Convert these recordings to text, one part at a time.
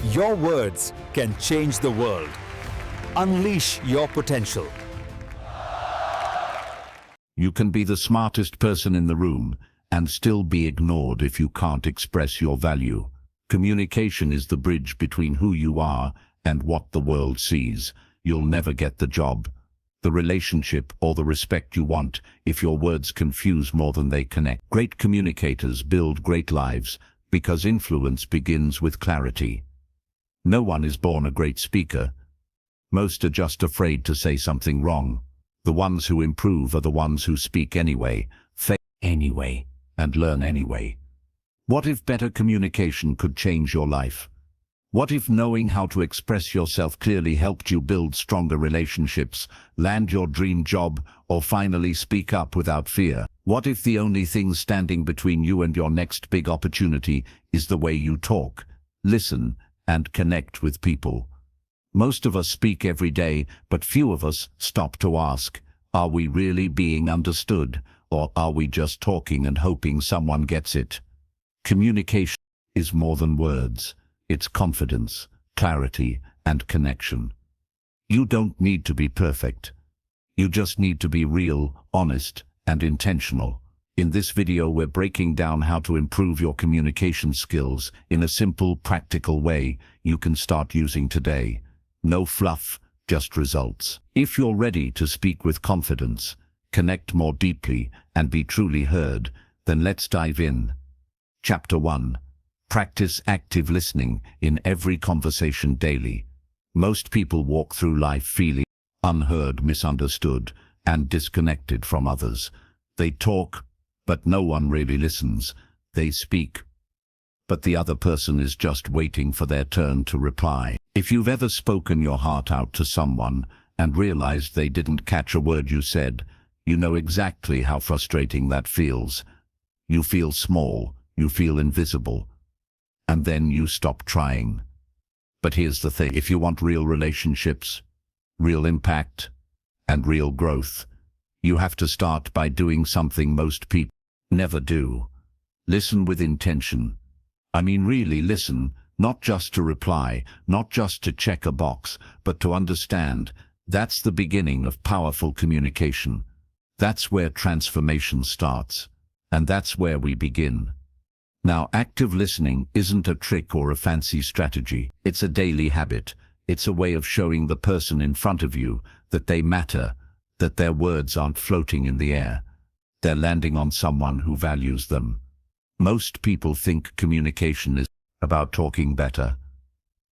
Your words can change the world. Unleash your potential. You can be the smartest person in the room and still be ignored if you can't express your value. Communication is the bridge between who you are and what the world sees. You'll never get the job, the relationship, or the respect you want if your words confuse more than they connect. Great communicators build great lives because influence begins with clarity. No one is born a great speaker. Most are just afraid to say something wrong. The ones who improve are the ones who speak anyway, fail anyway, and learn anyway. What if better communication could change your life? What if knowing how to express yourself clearly helped you build stronger relationships, land your dream job, or finally speak up without fear? What if the only thing standing between you and your next big opportunity is the way you talk, listen, and connect with people? Most of us speak every day, but few of us stop to ask, are we really being understood, or are we just talking and hoping someone gets it? Communication is more than words. It's confidence, clarity, and connection. You don't need to be perfect. You just need to be real, honest, and intentional. In this video, we're breaking down how to improve your communication skills in a simple, practical way you can start using today. No fluff, just results. If you're ready to speak with confidence, connect more deeply, and be truly heard, then let's dive in. Chapter 1. Practice active listening in every conversation daily. Most people walk through life feeling unheard, misunderstood, and disconnected from others. They talk, but no one really listens. They speak, but the other person is just waiting for their turn to reply. If you've ever spoken your heart out to someone and realized they didn't catch a word you said, you know exactly how frustrating that feels. You feel small, you feel invisible, and then you stop trying. But here's the thing, if you want real relationships, real impact, and real growth, you have to start by doing something most people never do. Listen with intention. I mean, really listen, not just to reply, not just to check a box, but to understand. That's the beginning of powerful communication. That's where transformation starts, and that's where we begin. Now, active listening isn't a trick or a fancy strategy. It's a daily habit. It's a way of showing the person in front of you that they matter, that their words aren't floating in the air. They're landing on someone who values them. Most people think communication is about talking better.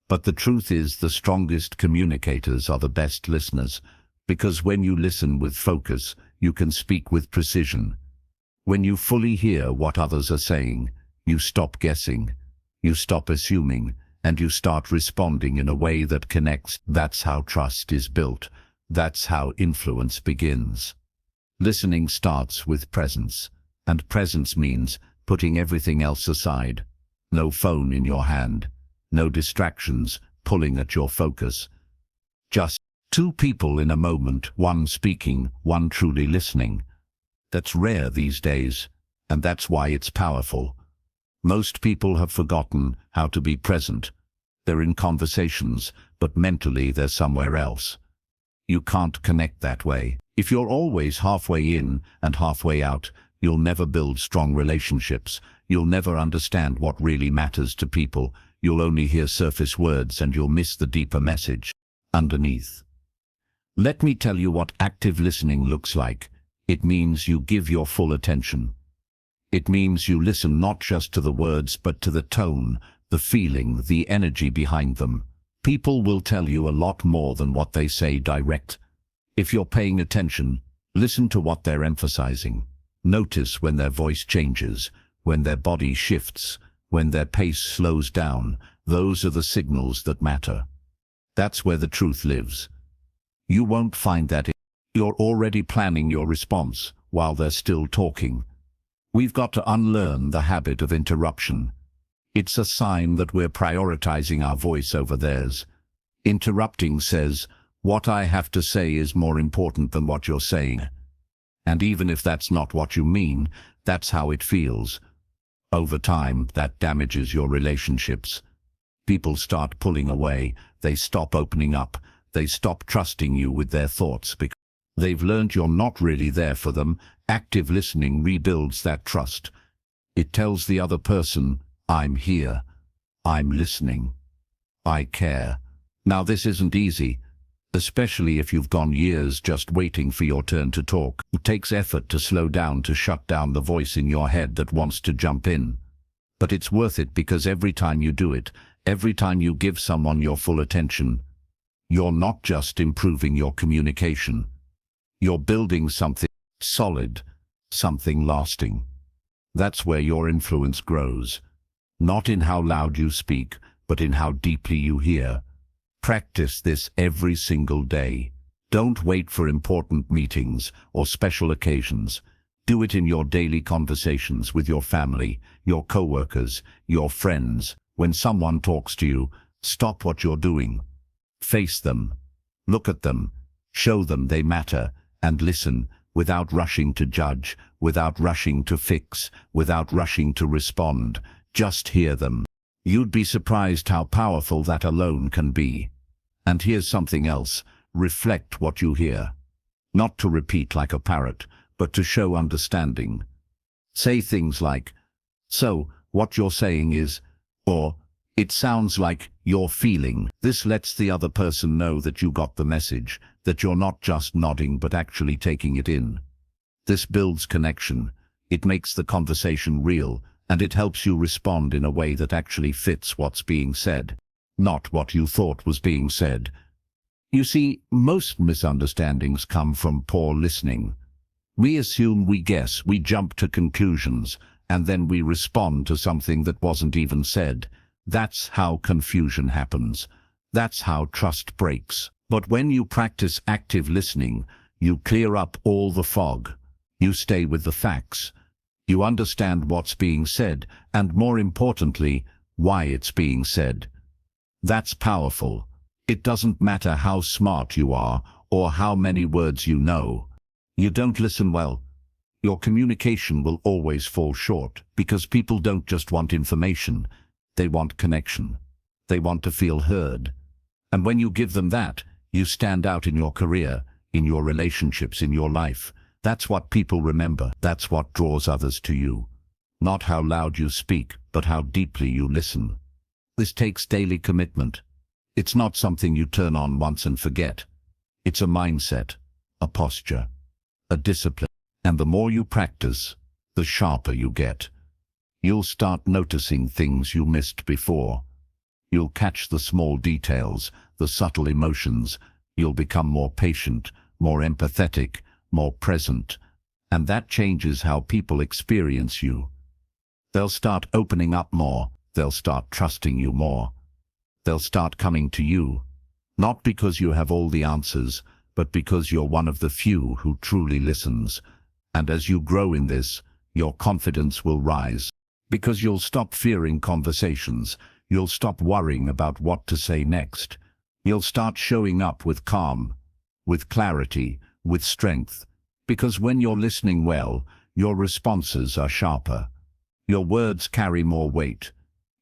But the truth is, the strongest communicators are the best listeners, because when you listen with focus, you can speak with precision. When you fully hear what others are saying, you stop guessing, you stop assuming, and you start responding in a way that connects. That's how trust is built. That's how influence begins. Listening starts with presence, and presence means putting everything else aside. No phone in your hand, no distractions pulling at your focus. Just two people in a moment, one speaking, one truly listening. That's rare these days, and that's why it's powerful. Most people have forgotten how to be present. They're in conversations, but mentally they're somewhere else. You can't connect that way. If you're always halfway in and halfway out, you'll never build strong relationships. You'll never understand what really matters to people. You'll only hear surface words and you'll miss the deeper message underneath. Let me tell you what active listening looks like. It means you give your full attention. It means you listen not just to the words, but to the tone, the feeling, the energy behind them. People will tell you a lot more than what they say direct. If you're paying attention, listen to what they're emphasizing. Notice when their voice changes, when their body shifts, when their pace slows down. Those are the signals that matter. That's where the truth lives. You won't find that you're already planning your response while they're still talking. We've got to unlearn the habit of interruption. It's a sign that we're prioritizing our voice over theirs. Interrupting says, what I have to say is more important than what you're saying. And even if that's not what you mean, that's how it feels. Over time, that damages your relationships. People start pulling away, they stop opening up, they stop trusting you with their thoughts because they've learned you're not really there for them. Active listening rebuilds that trust. It tells the other person, I'm here, I'm listening, I care. Now this isn't easy, especially if you've gone years just waiting for your turn to talk. It takes effort to slow down, to shut down the voice in your head that wants to jump in. But it's worth it because every time you do it, every time you give someone your full attention, you're not just improving your communication. You're building something solid, something lasting. That's where your influence grows. Not in how loud you speak, but in how deeply you hear. Practice this every single day. Don't wait for important meetings or special occasions. Do it in your daily conversations with your family, your coworkers, your friends. When someone talks to you, stop what you're doing. Face them. Look at them. Show them they matter, and listen without rushing to judge, without rushing to fix, without rushing to respond. Just hear them. You'd be surprised how powerful that alone can be. And here's something else. Reflect what you hear. Not to repeat like a parrot, but to show understanding. Say things like, so, what you're saying is, or, it sounds like you're feeling. This lets the other person know that you got the message, that you're not just nodding but actually taking it in. This builds connection. It makes the conversation real, and it helps you respond in a way that actually fits what's being said, not what you thought was being said. You see, most misunderstandings come from poor listening. We assume, we guess, we jump to conclusions, and then we respond to something that wasn't even said. That's how confusion happens. That's how trust breaks. But when you practice active listening, you clear up all the fog. You stay with the facts. You understand what's being said, and more importantly, why it's being said. That's powerful. It doesn't matter how smart you are or how many words you know. You don't listen well, your communication will always fall short, because people don't just want information, they want connection. They want to feel heard. And when you give them that, you stand out in your career, in your relationships, in your life. That's what people remember. That's what draws others to you. Not how loud you speak, but how deeply you listen. This takes daily commitment. It's not something you turn on once and forget. It's a mindset, a posture, a discipline. And the more you practice, the sharper you get. You'll start noticing things you missed before. You'll catch the small details, the subtle emotions. You'll become more patient, more empathetic, more present. And that changes how people experience you. They'll start opening up more. They'll start trusting you more. They'll start coming to you, not because you have all the answers, but because you're one of the few who truly listens. And as you grow in this, your confidence will rise. Because you'll stop fearing conversations. You'll stop worrying about what to say next. You'll start showing up with calm, with clarity, with strength. Because when you're listening well, your responses are sharper. Your words carry more weight.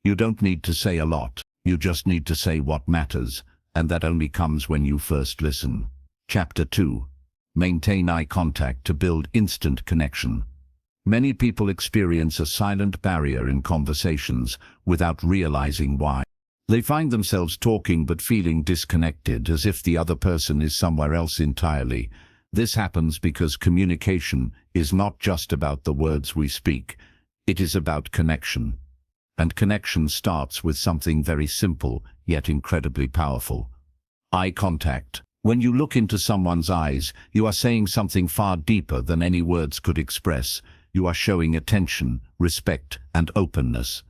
You don't need to say a lot. You just need to say what matters, and that only comes when you first listen. Chapter 2. Maintain eye contact to build instant connection. Many people experience a silent barrier in conversations without realizing why. They find themselves talking but feeling disconnected, as if the other person is somewhere else entirely. This happens because communication is not just about the words we speak. It is about connection. And connection starts with something very simple, yet incredibly powerful. Eye contact. When you look into someone's eyes, you are saying something far deeper than any words could express. You are showing attention, respect, and openness.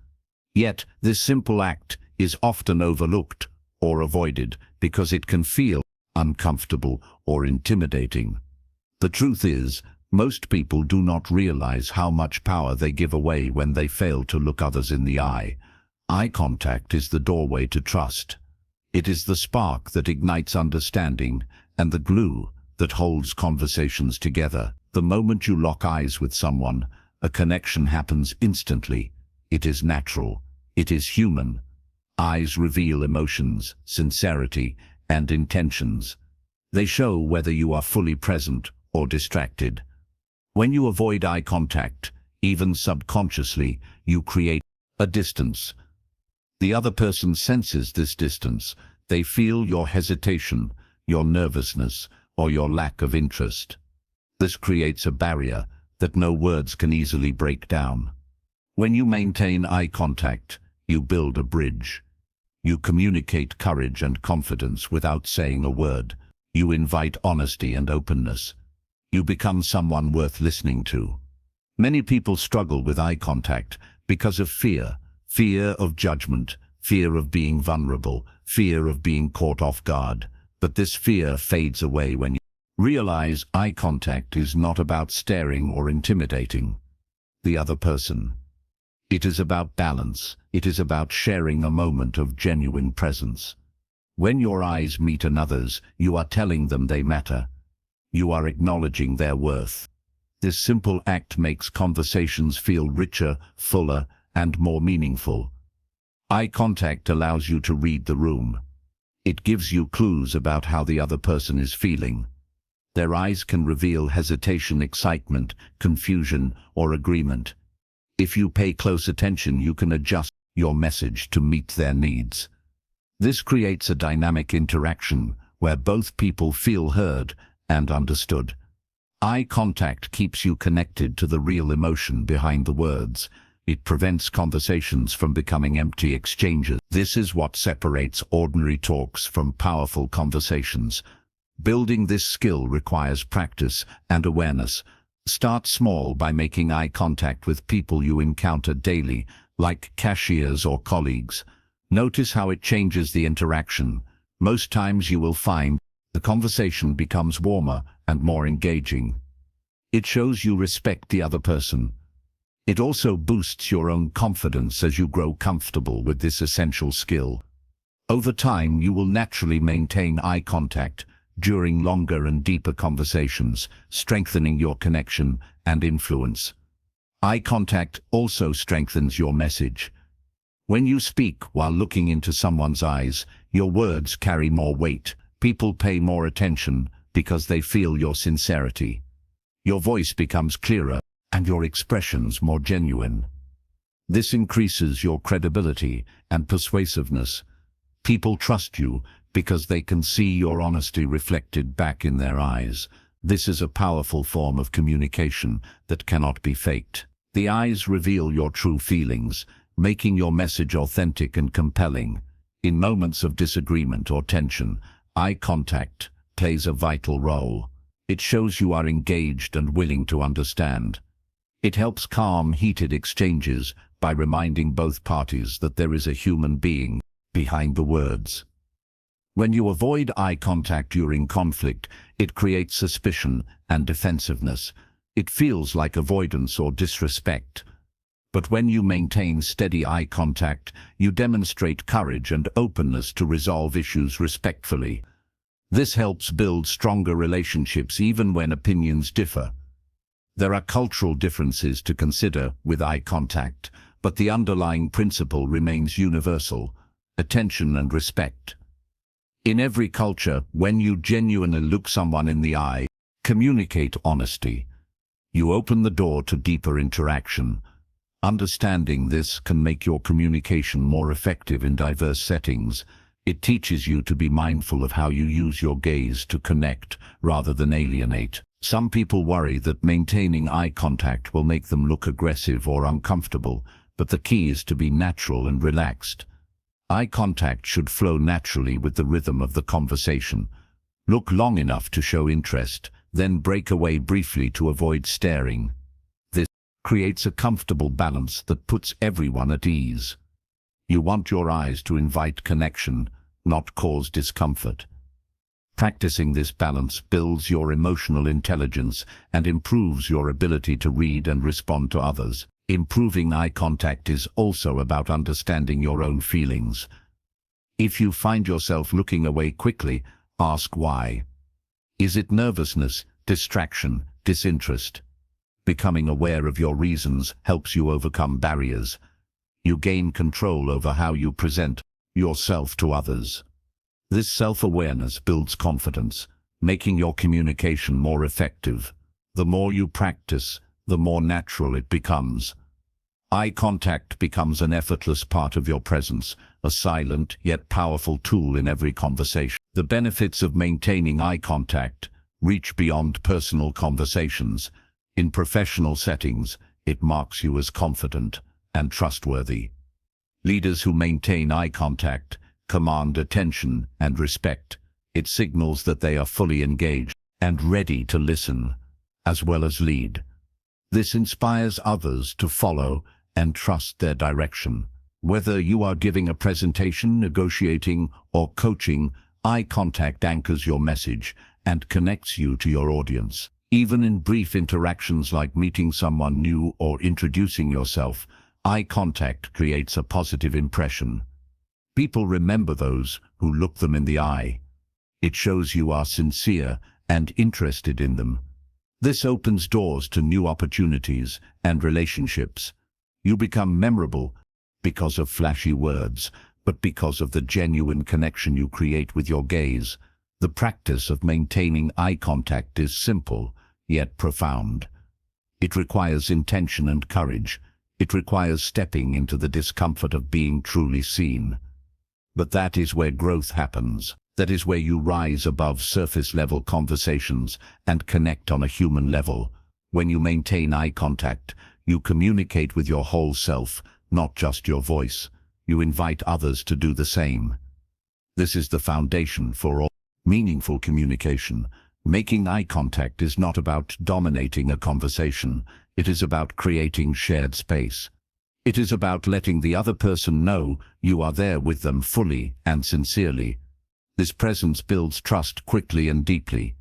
Yet, this simple act is often overlooked or avoided because it can feel uncomfortable or intimidating. The truth is, most people do not realize how much power they give away when they fail to look others in the eye. Eye contact is the doorway to trust. It is the spark that ignites understanding and the glue that holds conversations together. The moment you lock eyes with someone, a connection happens instantly. It is natural. It is human. Eyes reveal emotions, sincerity, and intentions. They show whether you are fully present or distracted. When you avoid eye contact, even subconsciously, you create a distance. The other person senses this distance. They feel your hesitation, your nervousness, or your lack of interest. This creates a barrier that no words can easily break down. When you maintain eye contact, you build a bridge. You communicate courage and confidence without saying a word. You invite honesty and openness. You become someone worth listening to. Many people struggle with eye contact because of fear. Fear of judgment, fear of being vulnerable, fear of being caught off guard. But this fear fades away when you realize eye contact is not about staring or intimidating the other person. It is about balance. It is about sharing a moment of genuine presence. When your eyes meet another's, you are telling them they matter. You are acknowledging their worth. This simple act makes conversations feel richer, fuller, and more meaningful. Eye contact allows you to read the room. It gives you clues about how the other person is feeling. Their eyes can reveal hesitation, excitement, confusion, or agreement. If you pay close attention, you can adjust your message to meet their needs. This creates a dynamic interaction where both people feel heard and understood. Eye contact keeps you connected to the real emotion behind the words. It prevents conversations from becoming empty exchanges. This is what separates ordinary talks from powerful conversations. Building this skill requires practice and awareness. Start small by making eye contact with people you encounter daily, like cashiers or colleagues. Notice how it changes the interaction. Most times you will find the conversation becomes warmer and more engaging. It shows you respect the other person. It also boosts your own confidence as you grow comfortable with this essential skill. Over time, you will naturally maintain eye contact during longer and deeper conversations, strengthening your connection and influence. Eye contact also strengthens your message. When you speak while looking into someone's eyes, your words carry more weight. People pay more attention because they feel your sincerity. Your voice becomes clearer and your expressions more genuine. This increases your credibility and persuasiveness. People trust you because they can see your honesty reflected back in their eyes. This is a powerful form of communication that cannot be faked. The eyes reveal your true feelings, making your message authentic and compelling. In moments of disagreement or tension, eye contact plays a vital role. It shows you are engaged and willing to understand. It helps calm heated exchanges by reminding both parties that there is a human being behind the words. When you avoid eye contact during conflict, it creates suspicion and defensiveness. It feels like avoidance or disrespect. But when you maintain steady eye contact, you demonstrate courage and openness to resolve issues respectfully. This helps build stronger relationships even when opinions differ. There are cultural differences to consider with eye contact, but the underlying principle remains universal: attention and respect. In every culture, when you genuinely look someone in the eye, communicate honesty. You open the door to deeper interaction. Understanding this can make your communication more effective in diverse settings. It teaches you to be mindful of how you use your gaze to connect rather than alienate. Some people worry that maintaining eye contact will make them look aggressive or uncomfortable, but the key is to be natural and relaxed. Eye contact should flow naturally with the rhythm of the conversation. Look long enough to show interest, then break away briefly to avoid staring. This creates a comfortable balance that puts everyone at ease. You want your eyes to invite connection, not cause discomfort. Practicing this balance builds your emotional intelligence and improves your ability to read and respond to others. Improving eye contact is also about understanding your own feelings. If you find yourself looking away quickly, ask why. Is it nervousness, distraction, disinterest? Becoming aware of your reasons helps you overcome barriers. You gain control over how you present yourself to others. This self-awareness builds confidence, making your communication more effective. The more you practice, the more natural it becomes. Eye contact becomes an effortless part of your presence, a silent yet powerful tool in every conversation. The benefits of maintaining eye contact reach beyond personal conversations. In professional settings, it marks you as confident and trustworthy. Leaders who maintain eye contact command attention and respect. It signals that they are fully engaged and ready to listen, as well as lead. This inspires others to follow and trust their direction. Whether you are giving a presentation, negotiating, or coaching, eye contact anchors your message and connects you to your audience. Even in brief interactions like meeting someone new or introducing yourself, eye contact creates a positive impression. People remember those who look them in the eye. It shows you are sincere and interested in them. This opens doors to new opportunities and relationships. You become memorable because of flashy words, but because of the genuine connection you create with your gaze. The practice of maintaining eye contact is simple, yet profound. It requires intention and courage. It requires stepping into the discomfort of being truly seen. But that is where growth happens. That is where you rise above surface-level conversations and connect on a human level. When you maintain eye contact, you communicate with your whole self, not just your voice. You invite others to do the same. This is the foundation for all meaningful communication. Making eye contact is not about dominating a conversation. It is about creating shared space. It is about letting the other person know you are there with them fully and sincerely. This presence builds trust quickly and deeply.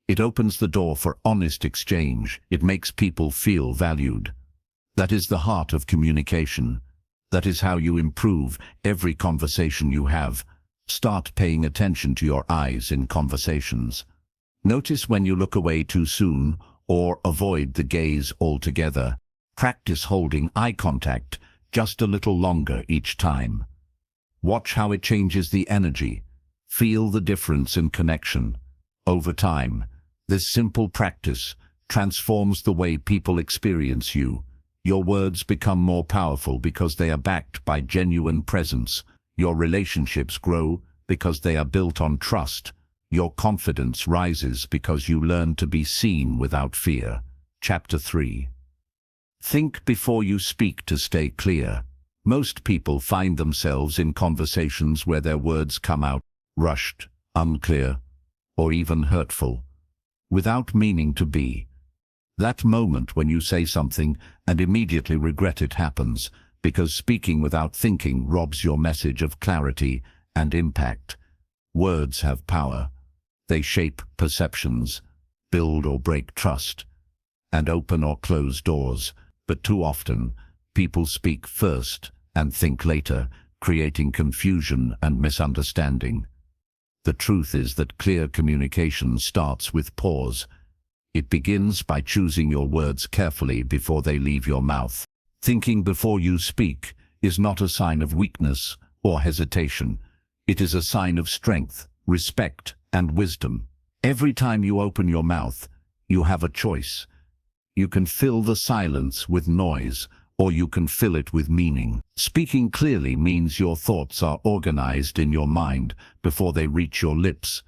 It opens the door for honest exchange. It makes people feel valued. That is the heart of communication. That is how you improve every conversation you have. Start paying attention to your eyes in conversations. Notice when you look away too soon or avoid the gaze altogether. Practice holding eye contact just a little longer each time. Watch how it changes the energy. Feel the difference in connection. Over time, this simple practice transforms the way people experience you. Your words become more powerful because they are backed by genuine presence. Your relationships grow because they are built on trust. Your confidence rises because you learn to be seen without fear. Chapter 3. Think before you speak to stay clear. Most people find themselves in conversations where their words come out rushed, unclear, or even hurtful, without meaning to be. That moment when you say something and immediately regret it happens because speaking without thinking robs your message of clarity and impact. Words have power. They shape perceptions, build or break trust, and open or close doors. But too often, people speak first and think later, creating confusion and misunderstanding. The truth is that clear communication starts with pause. It begins by choosing your words carefully before they leave your mouth. Thinking before you speak is not a sign of weakness or hesitation. It is a sign of strength, respect, and wisdom. Every time you open your mouth, you have a choice. You can fill the silence with noise, or you can fill it with meaning. Speaking clearly means your thoughts are organized in your mind before they reach your lips.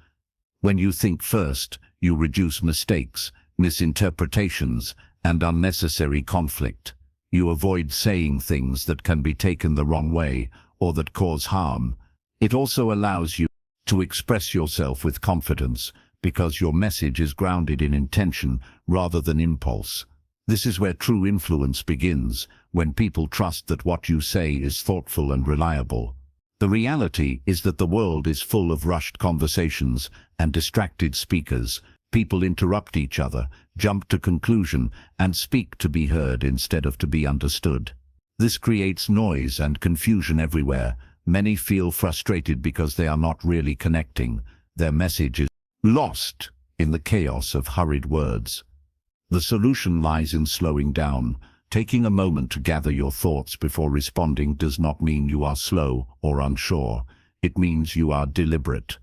When you think first, you reduce mistakes, misinterpretations, and unnecessary conflict. You avoid saying things that can be taken the wrong way or that cause harm. It also allows you to express yourself with confidence because your message is grounded in intention rather than impulse. This is where true influence begins, when people trust that what you say is thoughtful and reliable. The reality is that the world is full of rushed conversations and distracted speakers. People interrupt each other, jump to conclusion, and speak to be heard instead of to be understood. This creates noise and confusion everywhere. Many feel frustrated because they are not really connecting. Their message is lost in the chaos of hurried words. The solution lies in slowing down. Taking a moment to gather your thoughts before responding does not mean you are slow or unsure. It means you are deliberate.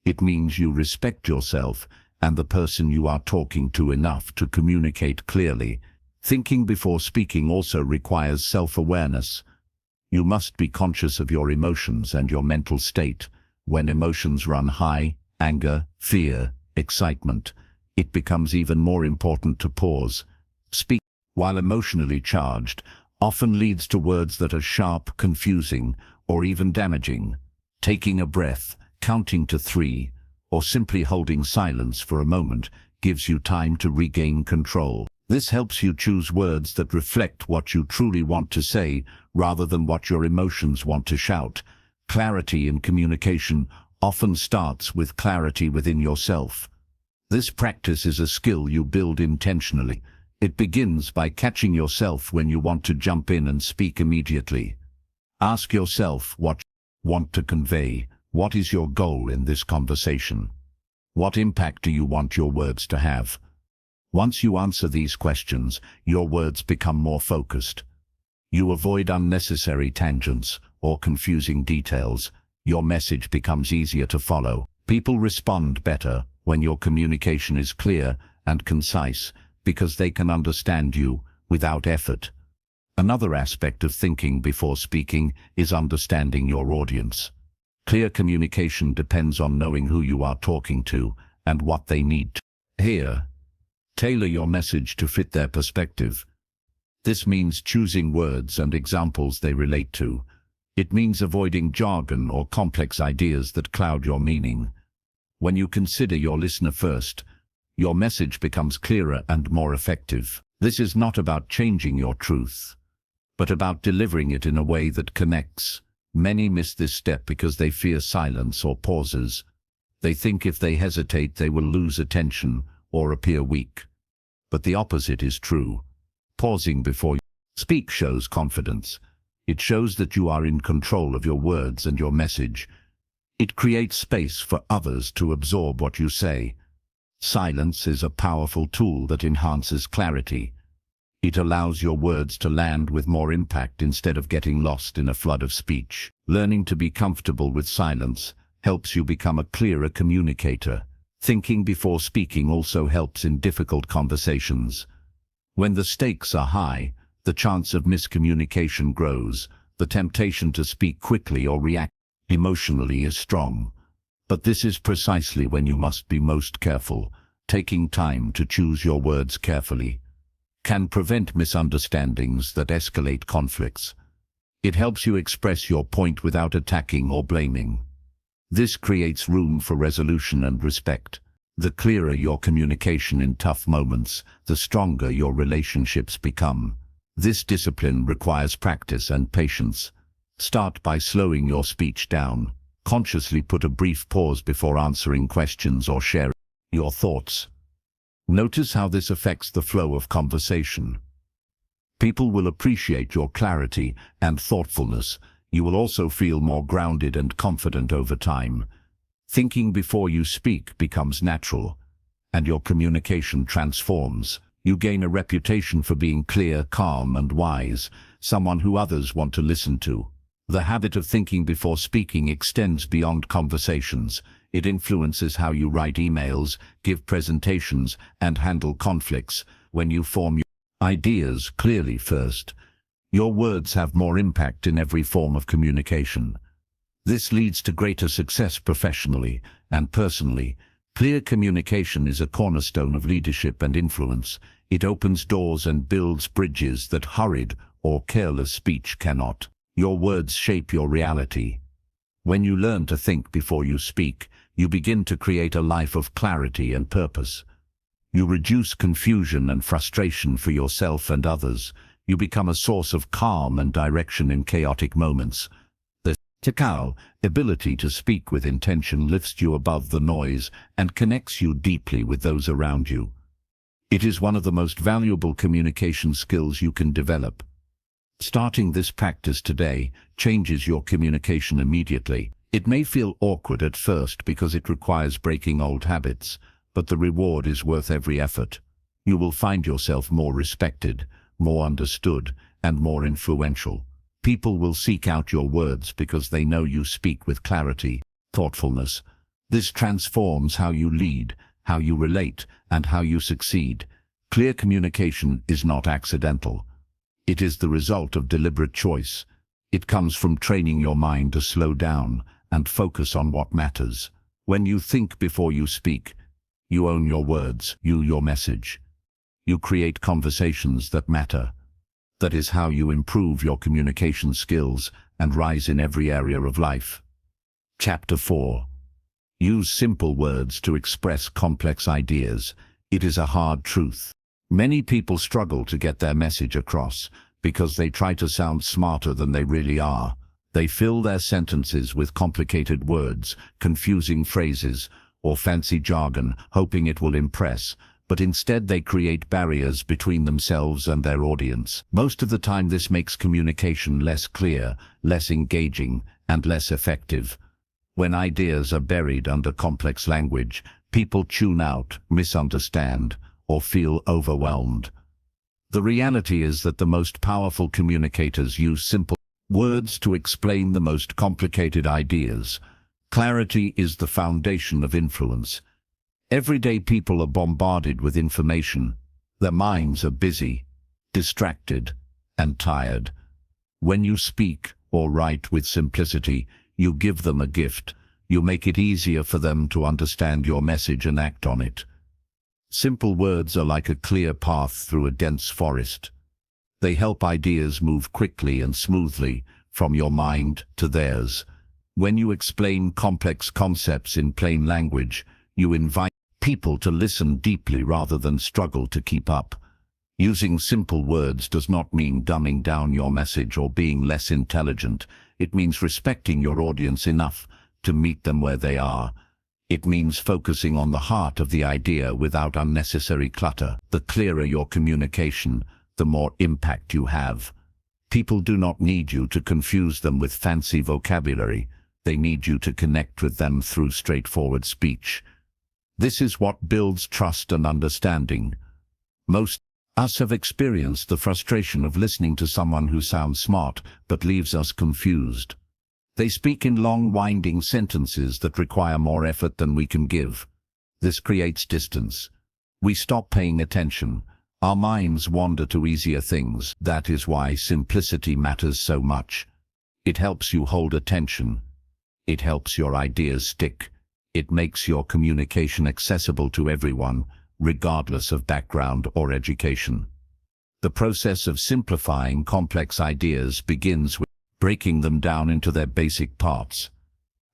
It means you respect yourself and the person you are talking to enough to communicate clearly. Thinking before speaking also requires self-awareness. You must be conscious of your emotions and your mental state. When emotions run high, anger, fear, excitement, it becomes even more important to pause. Speak, while emotionally charged, often leads to words that are sharp, confusing, or even damaging. Taking a breath, counting to 3, or simply holding silence for a moment gives you time to regain control. This helps you choose words that reflect what you truly want to say rather than what your emotions want to shout. Clarity in communication often starts with clarity within yourself. This practice is a skill you build intentionally. It begins by catching yourself when you want to jump in and speak immediately. Ask yourself what you want to convey. What is your goal in this conversation? What impact do you want your words to have? Once you answer these questions, your words become more focused. You avoid unnecessary tangents or confusing details. Your message becomes easier to follow. People respond better when your communication is clear and concise because they can understand you without effort. Another aspect of thinking before speaking is understanding your audience. Clear communication depends on knowing who you are talking to and what they need to hear. Tailor your message to fit their perspective. This means choosing words and examples they relate to. It means avoiding jargon or complex ideas that cloud your meaning. When you consider your listener first, your message becomes clearer and more effective. This is not about changing your truth, but about delivering it in a way that connects. Many miss this step because they fear silence or pauses. They think if they hesitate, they will lose attention or appear weak. But the opposite is true. Pausing before you speak shows confidence. It shows that you are in control of your words and your message. It creates space for others to absorb what you say. Silence is a powerful tool that enhances clarity. It allows your words to land with more impact instead of getting lost in a flood of speech. Learning to be comfortable with silence helps you become a clearer communicator. Thinking before speaking also helps in difficult conversations. When the stakes are high, the chance of miscommunication grows. The temptation to speak quickly or react emotionally is strong. But this is precisely when you must be most careful. Taking time to choose your words carefully can prevent misunderstandings that escalate conflicts. It helps you express your point without attacking or blaming. This creates room for resolution and respect. The clearer your communication in tough moments, the stronger your relationships become. This discipline requires practice and patience. Start by slowing your speech down. Consciously put a brief pause before answering questions or sharing your thoughts. Notice how this affects the flow of conversation. People will appreciate your clarity and thoughtfulness. You will also feel more grounded and confident over time. Thinking before you speak becomes natural, and your communication transforms. You gain a reputation for being clear, calm, and wise, someone who others want to listen to. The habit of thinking before speaking extends beyond conversations. It influences how you write emails, give presentations, and handle conflicts. When you form your ideas clearly first, your words have more impact in every form of communication. This leads to greater success professionally and personally. Clear communication is a cornerstone of leadership and influence. It opens doors and builds bridges that hurried or careless speech cannot. Your words shape your reality. When you learn to think before you speak, you begin to create a life of clarity and purpose. You reduce confusion and frustration for yourself and others. You become a source of calm and direction in chaotic moments. The Takao ability to speak with intention lifts you above the noise and connects you deeply with those around you. It is one of the most valuable communication skills you can develop. Starting this practice today changes your communication immediately. It may feel awkward at first because it requires breaking old habits, but the reward is worth every effort. You will find yourself more respected, more understood, and more influential. People will seek out your words because they know you speak with clarity, thoughtfulness. This transforms how you lead, how you relate, and how you succeed. Clear communication is not accidental. It is the result of deliberate choice. It comes from training your mind to slow down and focus on what matters. When you think before you speak, you own your words, your message. You create conversations that matter. That is how you improve your communication skills and rise in every area of life. Chapter 4. Use simple words to express complex ideas. It is a hard truth. Many people struggle to get their message across because they try to sound smarter than they really are. They fill their sentences with complicated words, confusing phrases, or fancy jargon, hoping it will impress. But instead they create barriers between themselves and their audience. Most of the time this makes communication less clear, less engaging, and less effective. When ideas are buried under complex language, people tune out, misunderstand, or feel overwhelmed. The reality is that the most powerful communicators use simple words to explain the most complicated ideas. Clarity is the foundation of influence. Everyday people are bombarded with information. Their minds are busy, distracted, and tired. When you speak or write with simplicity, you give them a gift. You make it easier for them to understand your message and act on it. Simple words are like a clear path through a dense forest. They help ideas move quickly and smoothly from your mind to theirs. When you explain complex concepts in plain language, you invite people to listen deeply rather than struggle to keep up. Using simple words does not mean dumbing down your message or being less intelligent. It means respecting your audience enough to meet them where they are. It means focusing on the heart of the idea without unnecessary clutter. The clearer your communication, the more impact you have. People do not need you to confuse them with fancy vocabulary. They need you to connect with them through straightforward speech. This is what builds trust and understanding. Most of us have experienced the frustration of listening to someone who sounds smart but leaves us confused. They speak in long, winding sentences that require more effort than we can give. This creates distance. We stop paying attention. Our minds wander to easier things. That is why simplicity matters so much. It helps you hold attention. It helps your ideas stick. It makes your communication accessible to everyone, regardless of background or education. The process of simplifying complex ideas begins with breaking them down into their basic parts.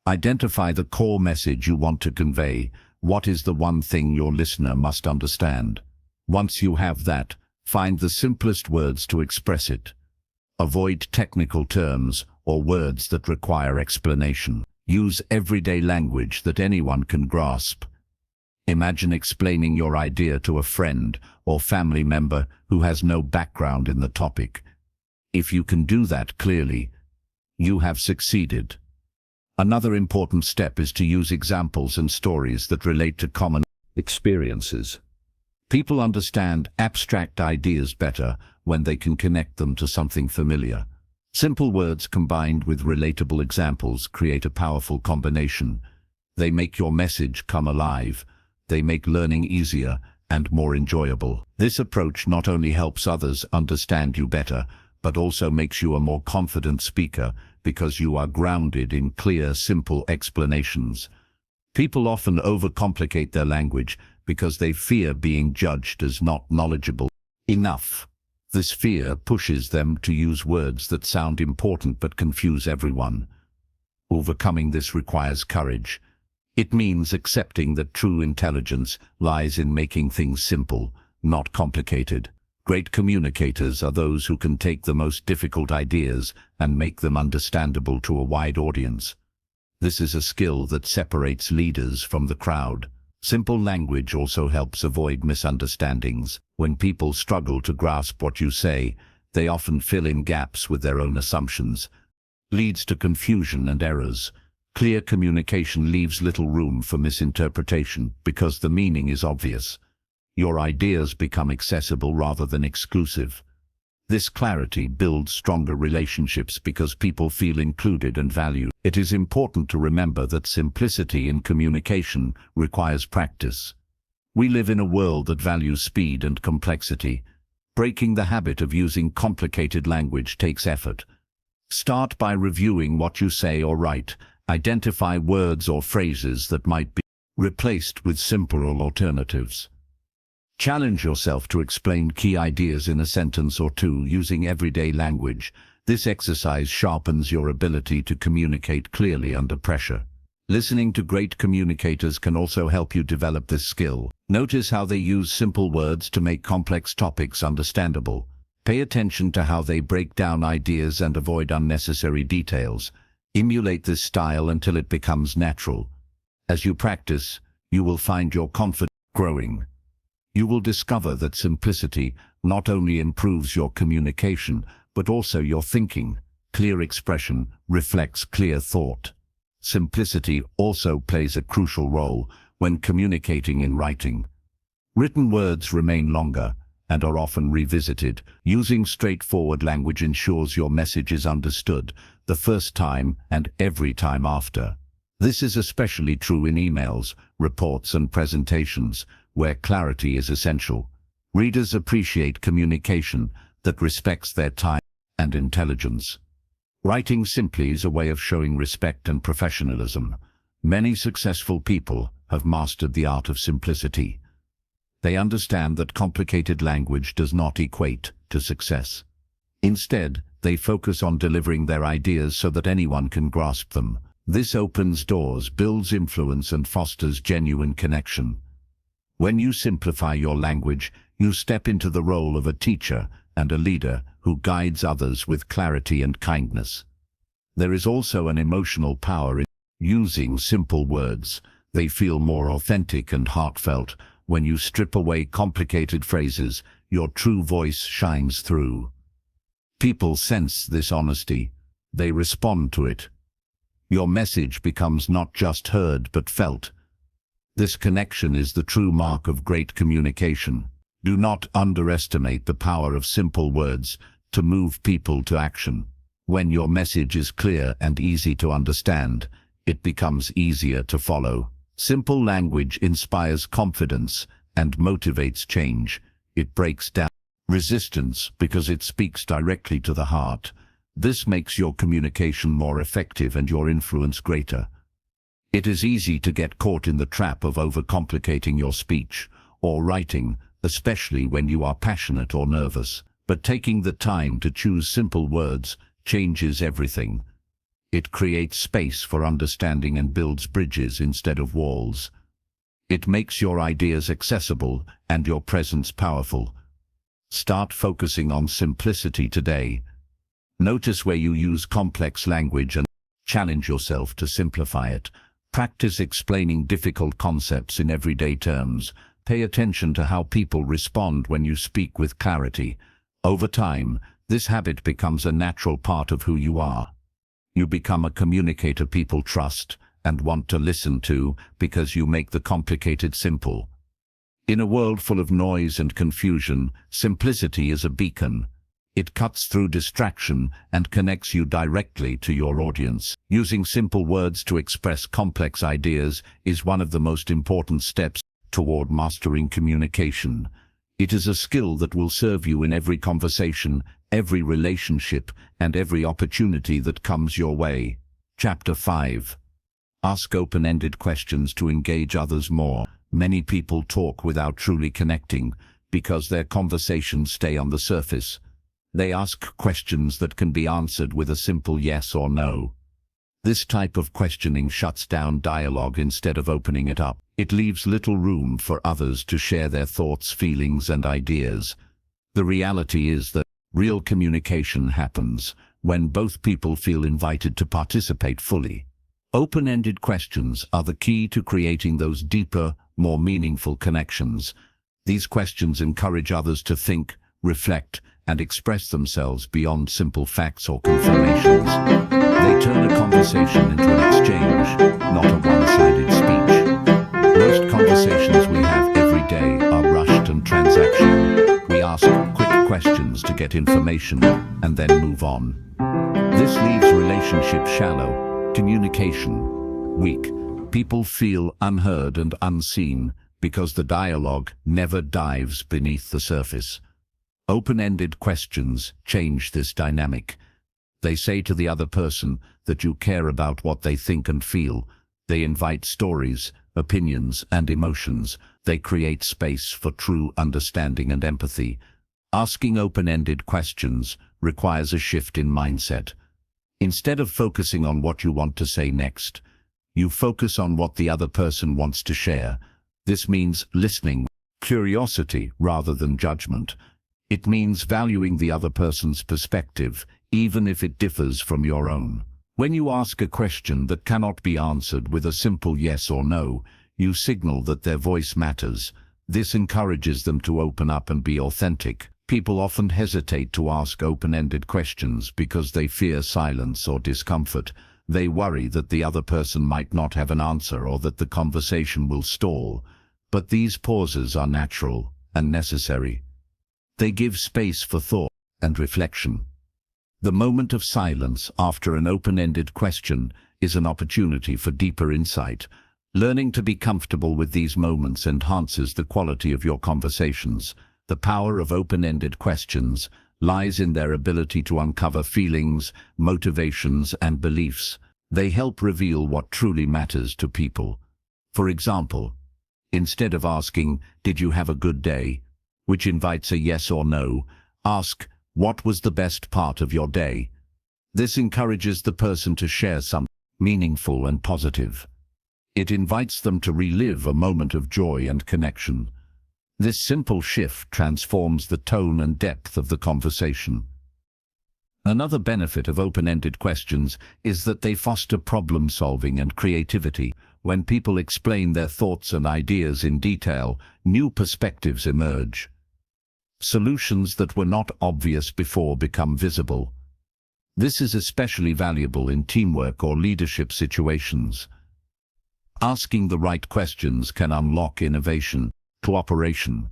Identify the core message you want to convey. What is the one thing your listener must understand? Once you have that, find the simplest words to express it. Avoid technical terms or words that require explanation. Use everyday language that anyone can grasp. Imagine explaining your idea to a friend or family member who has no background in the topic. If you can do that clearly, you have succeeded. Another important step is to use examples and stories that relate to common experiences. People understand abstract ideas better when they can connect them to something familiar. Simple words combined with relatable examples create a powerful combination. They make your message come alive. They make learning easier and more enjoyable. This approach not only helps others understand you better, but also makes you a more confident speaker because you are grounded in clear, simple explanations. People often overcomplicate their language because they fear being judged as not knowledgeable enough. This fear pushes them to use words that sound important but confuse everyone. Overcoming this requires courage. It means accepting that true intelligence lies in making things simple, not complicated. Great communicators are those who can take the most difficult ideas and make them understandable to a wide audience. This is a skill that separates leaders from the crowd. Simple language also helps avoid misunderstandings. When people struggle to grasp what you say, they often fill in gaps with their own assumptions. Leads to confusion and errors. Clear communication leaves little room for misinterpretation because the meaning is obvious. Your ideas become accessible rather than exclusive. This clarity builds stronger relationships because people feel included and valued. It is important to remember that simplicity in communication requires practice. We live in a world that values speed and complexity. Breaking the habit of using complicated language takes effort. Start by reviewing what you say or write. Identify words or phrases that might be replaced with simpler alternatives. Challenge yourself to explain key ideas in a sentence or two using everyday language. This exercise sharpens your ability to communicate clearly under pressure. Listening to great communicators can also help you develop this skill. Notice how they use simple words to make complex topics understandable. Pay attention to how they break down ideas and avoid unnecessary details. Emulate this style until it becomes natural. As you practice, you will find your confidence growing. You will discover that simplicity not only improves your communication, but also your thinking. Clear expression reflects clear thought. Simplicity also plays a crucial role when communicating in writing. Written words remain longer and are often revisited. Using straightforward language ensures your message is understood the first time and every time after. This is especially true in emails, reports, and presentations, where clarity is essential. Readers appreciate communication that respects their time and intelligence. Writing simply is a way of showing respect and professionalism. Many successful people have mastered the art of simplicity. They understand that complicated language does not equate to success. Instead, they focus on delivering their ideas so that anyone can grasp them. This opens doors, builds influence, and fosters genuine connection. When you simplify your language, you step into the role of a teacher and a leader who guides others with clarity and kindness. There is also an emotional power in using simple words. They feel more authentic and heartfelt. When you strip away complicated phrases, your true voice shines through. People sense this honesty. They respond to it. Your message becomes not just heard but felt. This connection is the true mark of great communication. Do not underestimate the power of simple words to move people to action. When your message is clear and easy to understand, it becomes easier to follow. Simple language inspires confidence and motivates change. It breaks down resistance because it speaks directly to the heart. This makes your communication more effective and your influence greater. It is easy to get caught in the trap of overcomplicating your speech or writing, especially when you are passionate or nervous. But taking the time to choose simple words changes everything. It creates space for understanding and builds bridges instead of walls. It makes your ideas accessible and your presence powerful. Start focusing on simplicity today. Notice where you use complex language and challenge yourself to simplify it. Practice explaining difficult concepts in everyday terms. Pay attention to how people respond when you speak with clarity. Over time, this habit becomes a natural part of who you are. You become a communicator people trust and want to listen to because you make the complicated simple. In a world full of noise and confusion, simplicity is a beacon. It cuts through distraction and connects you directly to your audience. Using simple words to express complex ideas is one of the most important steps toward mastering communication. It is a skill that will serve you in every conversation, every relationship, and every opportunity that comes your way. Chapter 5. Ask open-ended questions to engage others more. Many people talk without truly connecting because their conversations stay on the surface. They ask questions that can be answered with a simple yes or no. This type of questioning shuts down dialogue instead of opening it up. It leaves little room for others to share their thoughts, feelings, and ideas. The reality is that real communication happens when both people feel invited to participate fully. Open-ended questions are the key to creating those deeper, more meaningful connections. These questions encourage others to think, reflect, and express themselves beyond simple facts or confirmations. They turn a conversation into an exchange, not a one-sided speech. Most conversations we have every day are rushed and transactional. We ask quick questions to get information and then move on. This leaves relationships shallow, communication weak. People feel unheard and unseen because the dialogue never dives beneath the surface. Open-ended questions change this dynamic. They say to the other person that you care about what they think and feel. They invite stories, opinions, and emotions. They create space for true understanding and empathy. Asking open-ended questions requires a shift in mindset. Instead of focusing on what you want to say next, you focus on what the other person wants to share. This means listening, curiosity rather than judgment. It means valuing the other person's perspective, even if it differs from your own. When you ask a question that cannot be answered with a simple yes or no, you signal that their voice matters. This encourages them to open up and be authentic. People often hesitate to ask open-ended questions because they fear silence or discomfort. They worry that the other person might not have an answer or that the conversation will stall. But these pauses are natural and necessary. They give space for thought and reflection. The moment of silence after an open-ended question is an opportunity for deeper insight. Learning to be comfortable with these moments enhances the quality of your conversations. The power of open-ended questions lies in their ability to uncover feelings, motivations, and beliefs. They help reveal what truly matters to people. For example, instead of asking, "Did you have a good day?" which invites a yes or no, ask, "What was the best part of your day?" This encourages the person to share something meaningful and positive. It invites them to relive a moment of joy and connection. This simple shift transforms the tone and depth of the conversation. Another benefit of open-ended questions is that they foster problem-solving and creativity. When people explain their thoughts and ideas in detail, new perspectives emerge. Solutions that were not obvious before become visible. This is especially valuable in teamwork or leadership situations. Asking the right questions can unlock innovation, cooperation.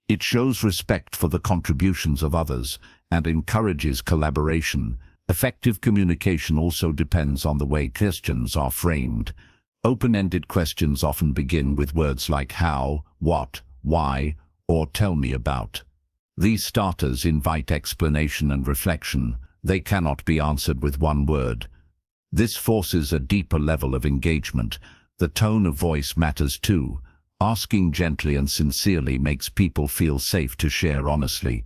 It shows respect for the contributions of others and encourages collaboration. Effective communication also depends on the way questions are framed. Open-ended questions often begin with words like how, what, why, or tell me about. These starters invite explanation and reflection. They cannot be answered with one word. This forces a deeper level of engagement. The tone of voice matters too. Asking gently and sincerely makes people feel safe to share honestly.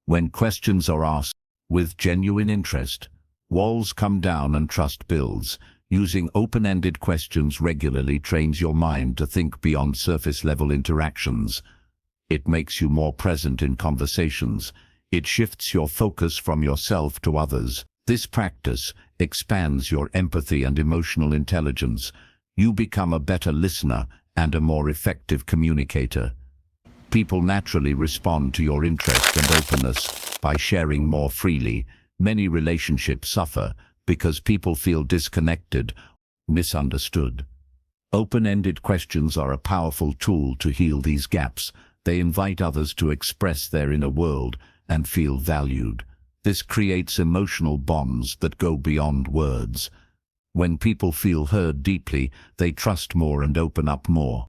When questions are asked with genuine interest, walls come down and trust builds. Using open-ended questions regularly trains your mind to think beyond surface-level interactions. It makes you more present in conversations. It shifts your focus from yourself to others. This practice expands your empathy and emotional intelligence. You become a better listener and a more effective communicator. People naturally respond to your interest and openness by sharing more freely. Many relationships suffer because people feel disconnected, misunderstood. Open-ended questions are a powerful tool to heal these gaps. They invite others to express their inner world and feel valued. This creates emotional bonds that go beyond words. When people feel heard deeply, they trust more and open up more.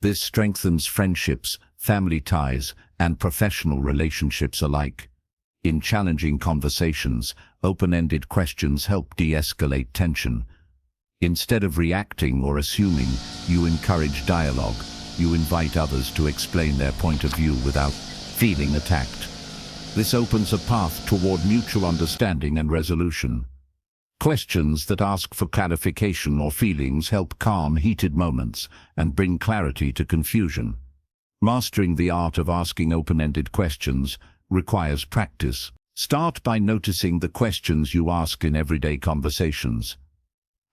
This strengthens friendships, family ties, and professional relationships alike. In challenging conversations, open-ended questions help de-escalate tension. Instead of reacting or assuming, you encourage dialogue. You invite others to explain their point of view without feeling attacked. This opens a path toward mutual understanding and resolution. Questions that ask for clarification or feelings help calm heated moments and bring clarity to confusion. Mastering the art of asking open-ended questions requires practice. Start by noticing the questions you ask in everyday conversations.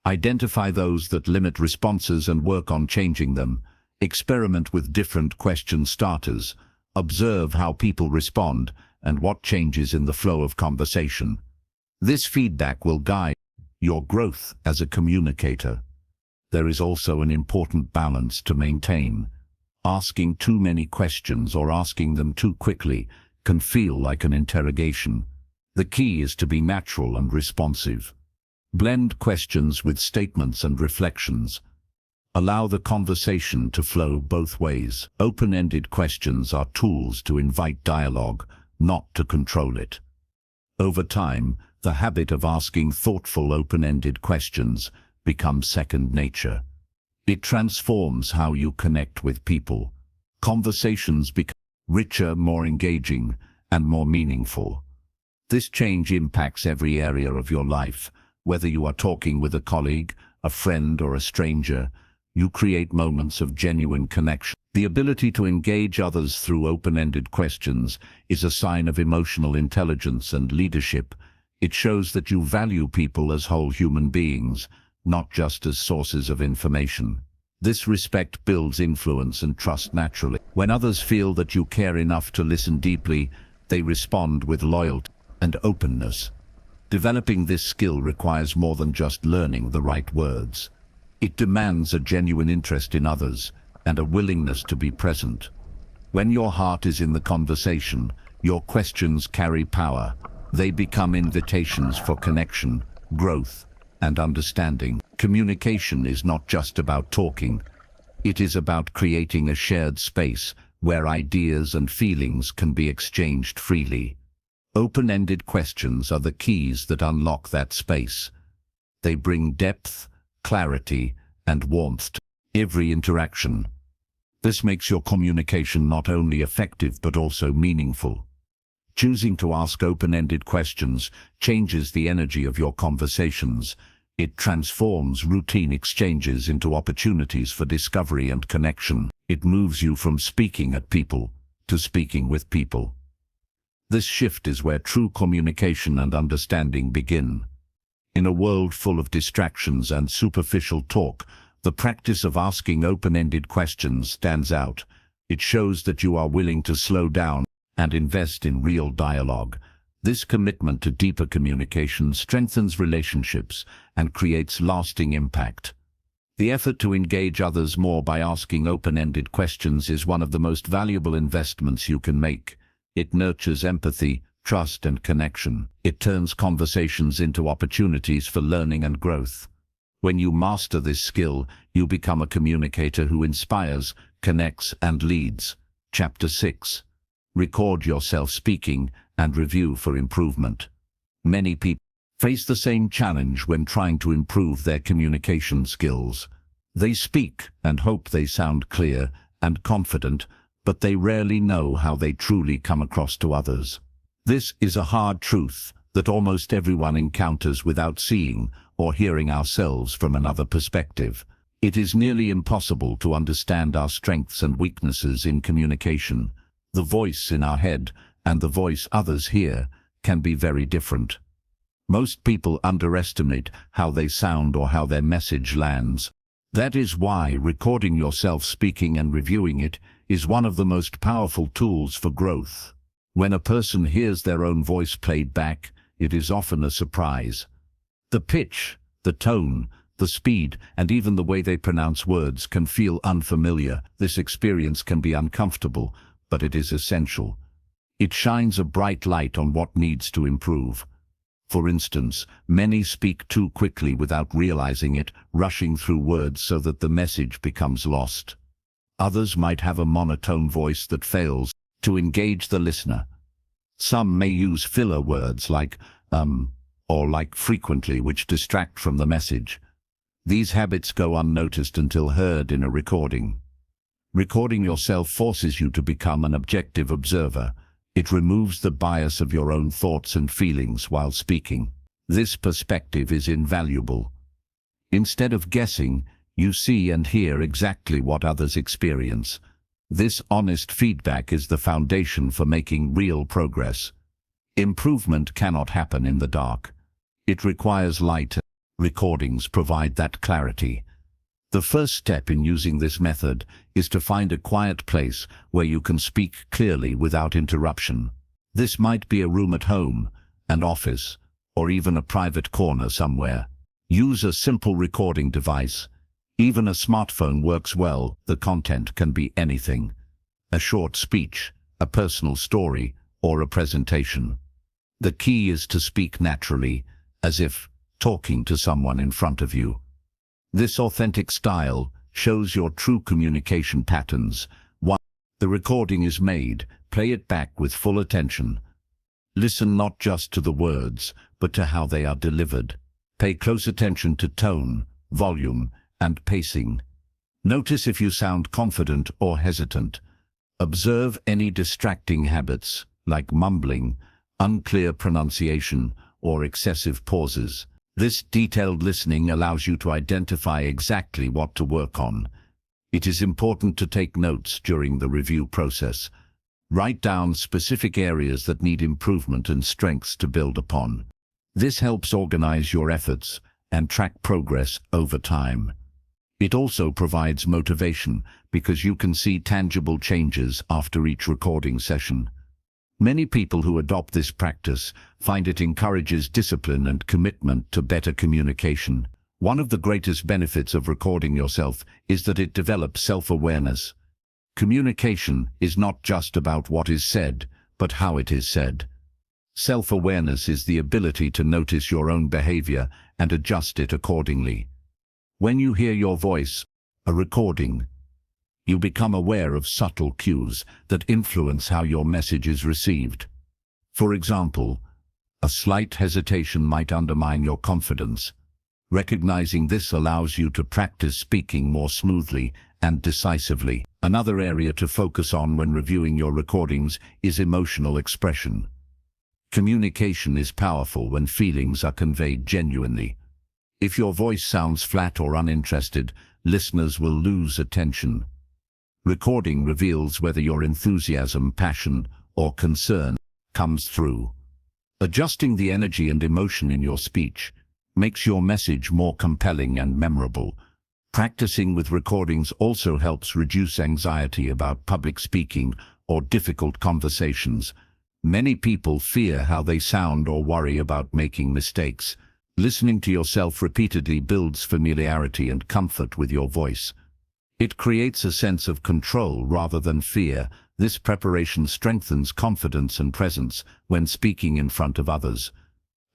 Identify those that limit responses and work on changing them. Experiment with different question starters. Observe how people respond and what changes in the flow of conversation. This feedback will guide your growth as a communicator. There is also an important balance to maintain. Asking too many questions or asking them too quickly can feel like an interrogation. The key is to be natural and responsive. Blend questions with statements and reflections. Allow the conversation to flow both ways. Open-ended questions are tools to invite dialogue, not to control it. Over time, the habit of asking thoughtful, open-ended questions becomes second nature. It transforms how you connect with people. Conversations become richer, more engaging, and more meaningful. This change impacts every area of your life. Whether you are talking with a colleague, a friend, or a stranger, you create moments of genuine connection. The ability to engage others through open-ended questions is a sign of emotional intelligence and leadership. It shows that you value people as whole human beings, not just as sources of information. This respect builds influence and trust naturally. When others feel that you care enough to listen deeply, they respond with loyalty and openness. Developing this skill requires more than just learning the right words. It demands a genuine interest in others and a willingness to be present. When your heart is in the conversation, your questions carry power. They become invitations for connection, growth, and understanding. Communication is not just about talking. It is about creating a shared space where ideas and feelings can be exchanged freely. Open-ended questions are the keys that unlock that space. They bring depth, clarity, and warmth to every interaction. This makes your communication not only effective but also meaningful. Choosing to ask open-ended questions changes the energy of your conversations. It transforms routine exchanges into opportunities for discovery and connection. It moves you from speaking at people to speaking with people. This shift is where true communication and understanding begin. In a world full of distractions and superficial talk, the practice of asking open-ended questions stands out. It shows that you are willing to slow down and invest in real dialogue. This commitment to deeper communication strengthens relationships and creates lasting impact. The effort to engage others more by asking open-ended questions is one of the most valuable investments you can make. It nurtures empathy, trust, and connection. It turns conversations into opportunities for learning and growth. When you master this skill, you become a communicator who inspires, connects, and leads. Chapter 6. Record yourself speaking and review for improvement. Many people face the same challenge when trying to improve their communication skills. They speak and hope they sound clear and confident, but they rarely know how they truly come across to others. This is a hard truth that almost everyone encounters without seeing or hearing ourselves from another perspective. It is nearly impossible to understand our strengths and weaknesses in communication. The voice in our head and the voice others hear can be very different. Most people underestimate how they sound or how their message lands. That is why recording yourself speaking and reviewing it is one of the most powerful tools for growth. When a person hears their own voice played back, it is often a surprise. The pitch, the tone, the speed, and even the way they pronounce words can feel unfamiliar. This experience can be uncomfortable, but it is essential. It shines a bright light on what needs to improve. For instance, many speak too quickly without realizing it, rushing through words so that the message becomes lost. Others might have a monotone voice that fails to engage the listener. Some may use filler words like or like frequently, which distract from the message. These habits go unnoticed until heard in a recording. Recording yourself forces you to become an objective observer. It removes the bias of your own thoughts and feelings while speaking. This perspective is invaluable. Instead of guessing, you see and hear exactly what others experience. This honest feedback is the foundation for making real progress. Improvement cannot happen in the dark. It requires light. Recordings provide that clarity. The first step in using this method is to find a quiet place where you can speak clearly without interruption. This might be a room at home, an office, or even a private corner somewhere. Use a simple recording device. Even a smartphone works well. The content can be anything: a short speech, a personal story, or a presentation. The key is to speak naturally, as if talking to someone in front of you. This authentic style shows your true communication patterns. Once the recording is made, play it back with full attention. Listen not just to the words, but to how they are delivered. Pay close attention to tone, volume, and pacing. Notice if you sound confident or hesitant. Observe any distracting habits, like mumbling, unclear pronunciation, or excessive pauses. This detailed listening allows you to identify exactly what to work on. It is important to take notes during the review process. Write down specific areas that need improvement and strengths to build upon. This helps organize your efforts and track progress over time. It also provides motivation because you can see tangible changes after each recording session. Many people who adopt this practice find it encourages discipline and commitment to better communication. One of the greatest benefits of recording yourself is that it develops self-awareness. Communication is not just about what is said, but how it is said. Self-awareness is the ability to notice your own behavior and adjust it accordingly. When you hear your voice, a recording, you become aware of subtle cues that influence how your message is received. For example, a slight hesitation might undermine your confidence. Recognizing this allows you to practice speaking more smoothly and decisively. Another area to focus on when reviewing your recordings is emotional expression. Communication is powerful when feelings are conveyed genuinely. If your voice sounds flat or uninterested, listeners will lose attention. Recording reveals whether your enthusiasm, passion, or concern comes through. Adjusting the energy and emotion in your speech makes your message more compelling and memorable. Practicing with recordings also helps reduce anxiety about public speaking or difficult conversations. Many people fear how they sound or worry about making mistakes. Listening to yourself repeatedly builds familiarity and comfort with your voice. It creates a sense of control rather than fear. This preparation strengthens confidence and presence when speaking in front of others.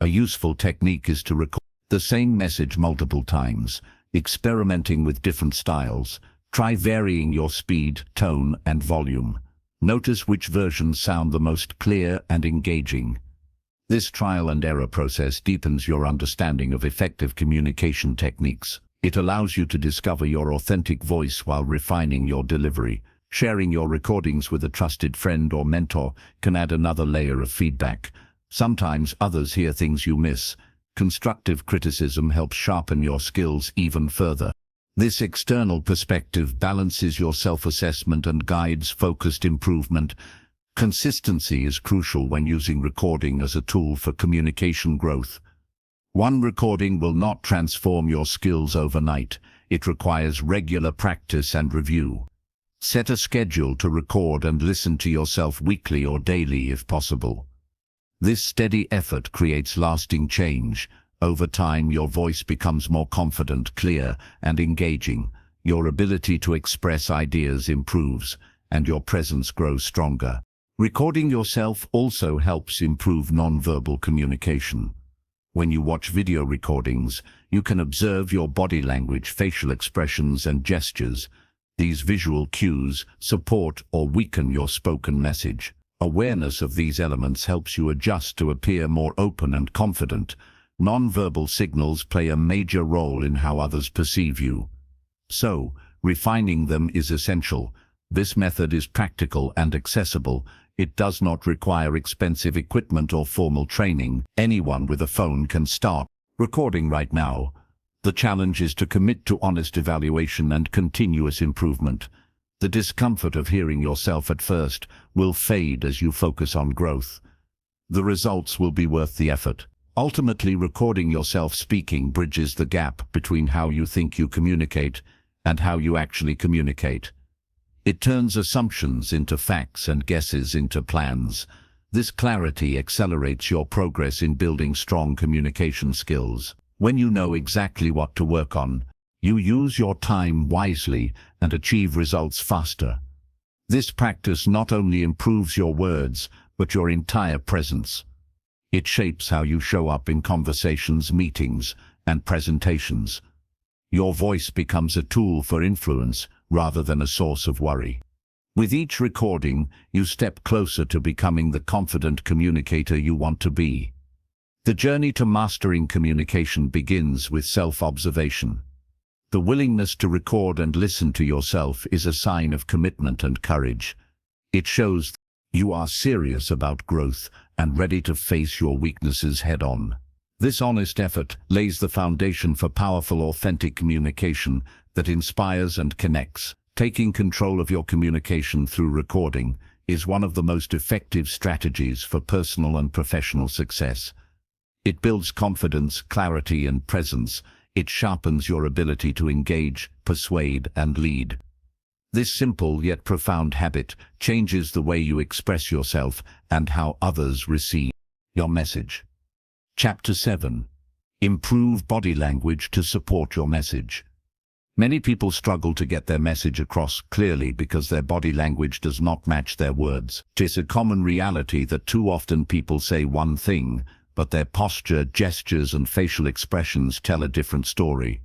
A useful technique is to record the same message multiple times, experimenting with different styles. Try varying your speed, tone, and volume. Notice which versions sound the most clear and engaging. This trial and error process deepens your understanding of effective communication techniques. It allows you to discover your authentic voice while refining your delivery. Sharing your recordings with a trusted friend or mentor can add another layer of feedback. Sometimes others hear things you miss. Constructive criticism helps sharpen your skills even further. This external perspective balances your self-assessment and guides focused improvement. Consistency is crucial when using recording as a tool for communication growth. One recording will not transform your skills overnight. It requires regular practice and review. Set a schedule to record and listen to yourself weekly or daily if possible. This steady effort creates lasting change. Over time, your voice becomes more confident, clear, and engaging. Your ability to express ideas improves, and your presence grows stronger. Recording yourself also helps improve nonverbal communication. When you watch video recordings, you can observe your body language, facial expressions, and gestures. These visual cues support or weaken your spoken message. Awareness of these elements helps you adjust to appear more open and confident. Nonverbal signals play a major role in how others perceive you. So, refining them is essential. This method is practical and accessible. It does not require expensive equipment or formal training. Anyone with a phone can start recording right now. The challenge is to commit to honest evaluation and continuous improvement. The discomfort of hearing yourself at first will fade as you focus on growth. The results will be worth the effort. Ultimately, recording yourself speaking bridges the gap between how you think you communicate and how you actually communicate. It turns assumptions into facts and guesses into plans. This clarity accelerates your progress in building strong communication skills. When you know exactly what to work on, you use your time wisely and achieve results faster. This practice not only improves your words, but your entire presence. It shapes how you show up in conversations, meetings, and presentations. Your voice becomes a tool for influence rather than a source of worry. With each recording, you step closer to becoming the confident communicator you want to be. The journey to mastering communication begins with self-observation. The willingness to record and listen to yourself is a sign of commitment and courage. It shows you are serious about growth and ready to face your weaknesses head-on. This honest effort lays the foundation for powerful, authentic communication that inspires and connects. Taking control of your communication through recording is one of the most effective strategies for personal and professional success. It builds confidence, clarity, and presence. It sharpens your ability to engage, persuade, and lead. This simple yet profound habit changes the way you express yourself and how others receive your message. Chapter 7. Improve body language to support your message. Many people struggle to get their message across clearly because their body language does not match their words. It is a common reality that too often people say one thing, but their posture, gestures, and facial expressions tell a different story.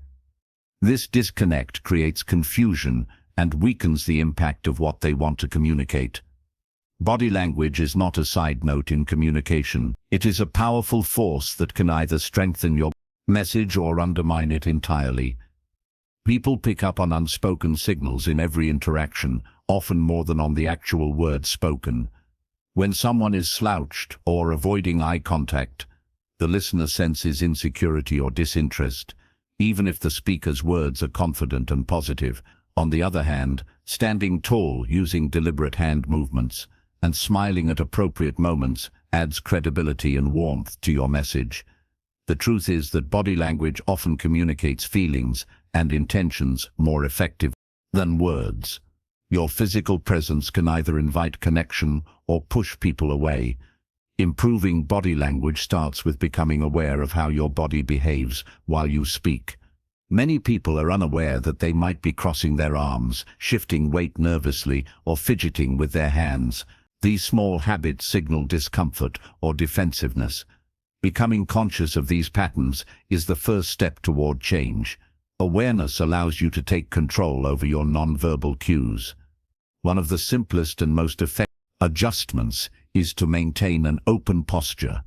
This disconnect creates confusion and weakens the impact of what they want to communicate. Body language is not a side note in communication. It is a powerful force that can either strengthen your message or undermine it entirely. People pick up on unspoken signals in every interaction, often more than on the actual words spoken. When someone is slouched or avoiding eye contact, the listener senses insecurity or disinterest, even if the speaker's words are confident and positive. On the other hand, standing tall, using deliberate hand movements, and smiling at appropriate moments adds credibility and warmth to your message. The truth is that body language often communicates feelings and intentions more effectively than words. Your physical presence can either invite connection or push people away. Improving body language starts with becoming aware of how your body behaves while you speak. Many people are unaware that they might be crossing their arms, shifting weight nervously, or fidgeting with their hands. These small habits signal discomfort or defensiveness. Becoming conscious of these patterns is the first step toward change. Awareness allows you to take control over your nonverbal cues. One of the simplest and most effective adjustments is to maintain an open posture.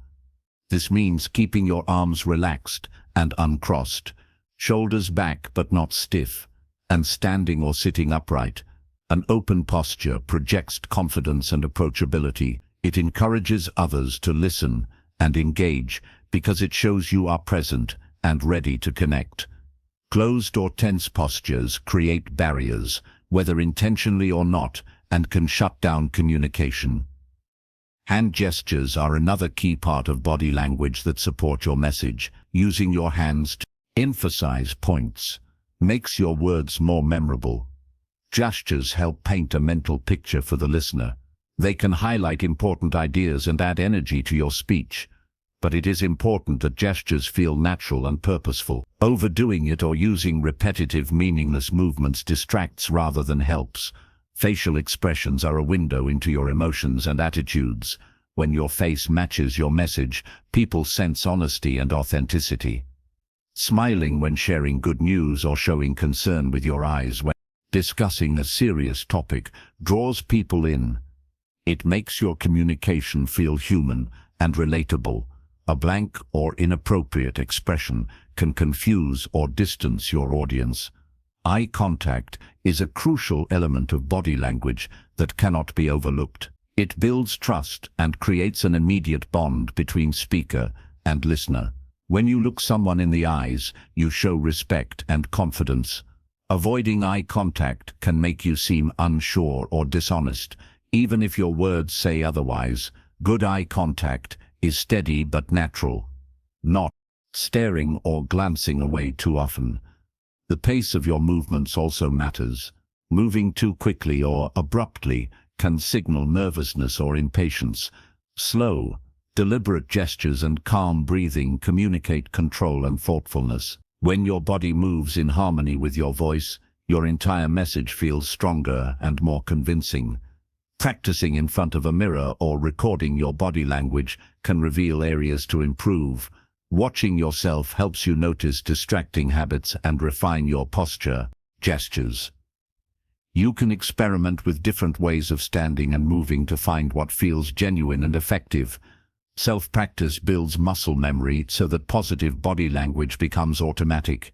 This means keeping your arms relaxed and uncrossed, shoulders back but not stiff, and standing or sitting upright. An open posture projects confidence and approachability. It encourages others to listen and engage because it shows you are present and ready to connect. Closed or tense postures create barriers, whether intentionally or not, and can shut down communication. Hand gestures are another key part of body language that support your message. Using your hands to emphasize points makes your words more memorable. Gestures help paint a mental picture for the listener. They can highlight important ideas and add energy to your speech. But it is important that gestures feel natural and purposeful. Overdoing it or using repetitive, meaningless movements distracts rather than helps. Facial expressions are a window into your emotions and attitudes. When your face matches your message, people sense honesty and authenticity. Smiling when sharing good news or showing concern with your eyes when discussing a serious topic draws people in. It makes your communication feel human and relatable. A blank or inappropriate expression can confuse or distance your audience. Eye contact is a crucial element of body language that cannot be overlooked. It builds trust and creates an immediate bond between speaker and listener. When you look someone in the eyes, you show respect and confidence. Avoiding eye contact can make you seem unsure or dishonest, even if your words say otherwise. Good eye contact is steady but natural, not staring or glancing away too often. The pace of your movements also matters. Moving too quickly or abruptly can signal nervousness or impatience. Slow, deliberate gestures and calm breathing communicate control and thoughtfulness. When your body moves in harmony with your voice, your entire message feels stronger and more convincing. Practicing in front of a mirror or recording your body language can reveal areas to improve. Watching yourself helps you notice distracting habits and refine your posture, gestures. You can experiment with different ways of standing and moving to find what feels genuine and effective. Self-practice builds muscle memory so that positive body language becomes automatic.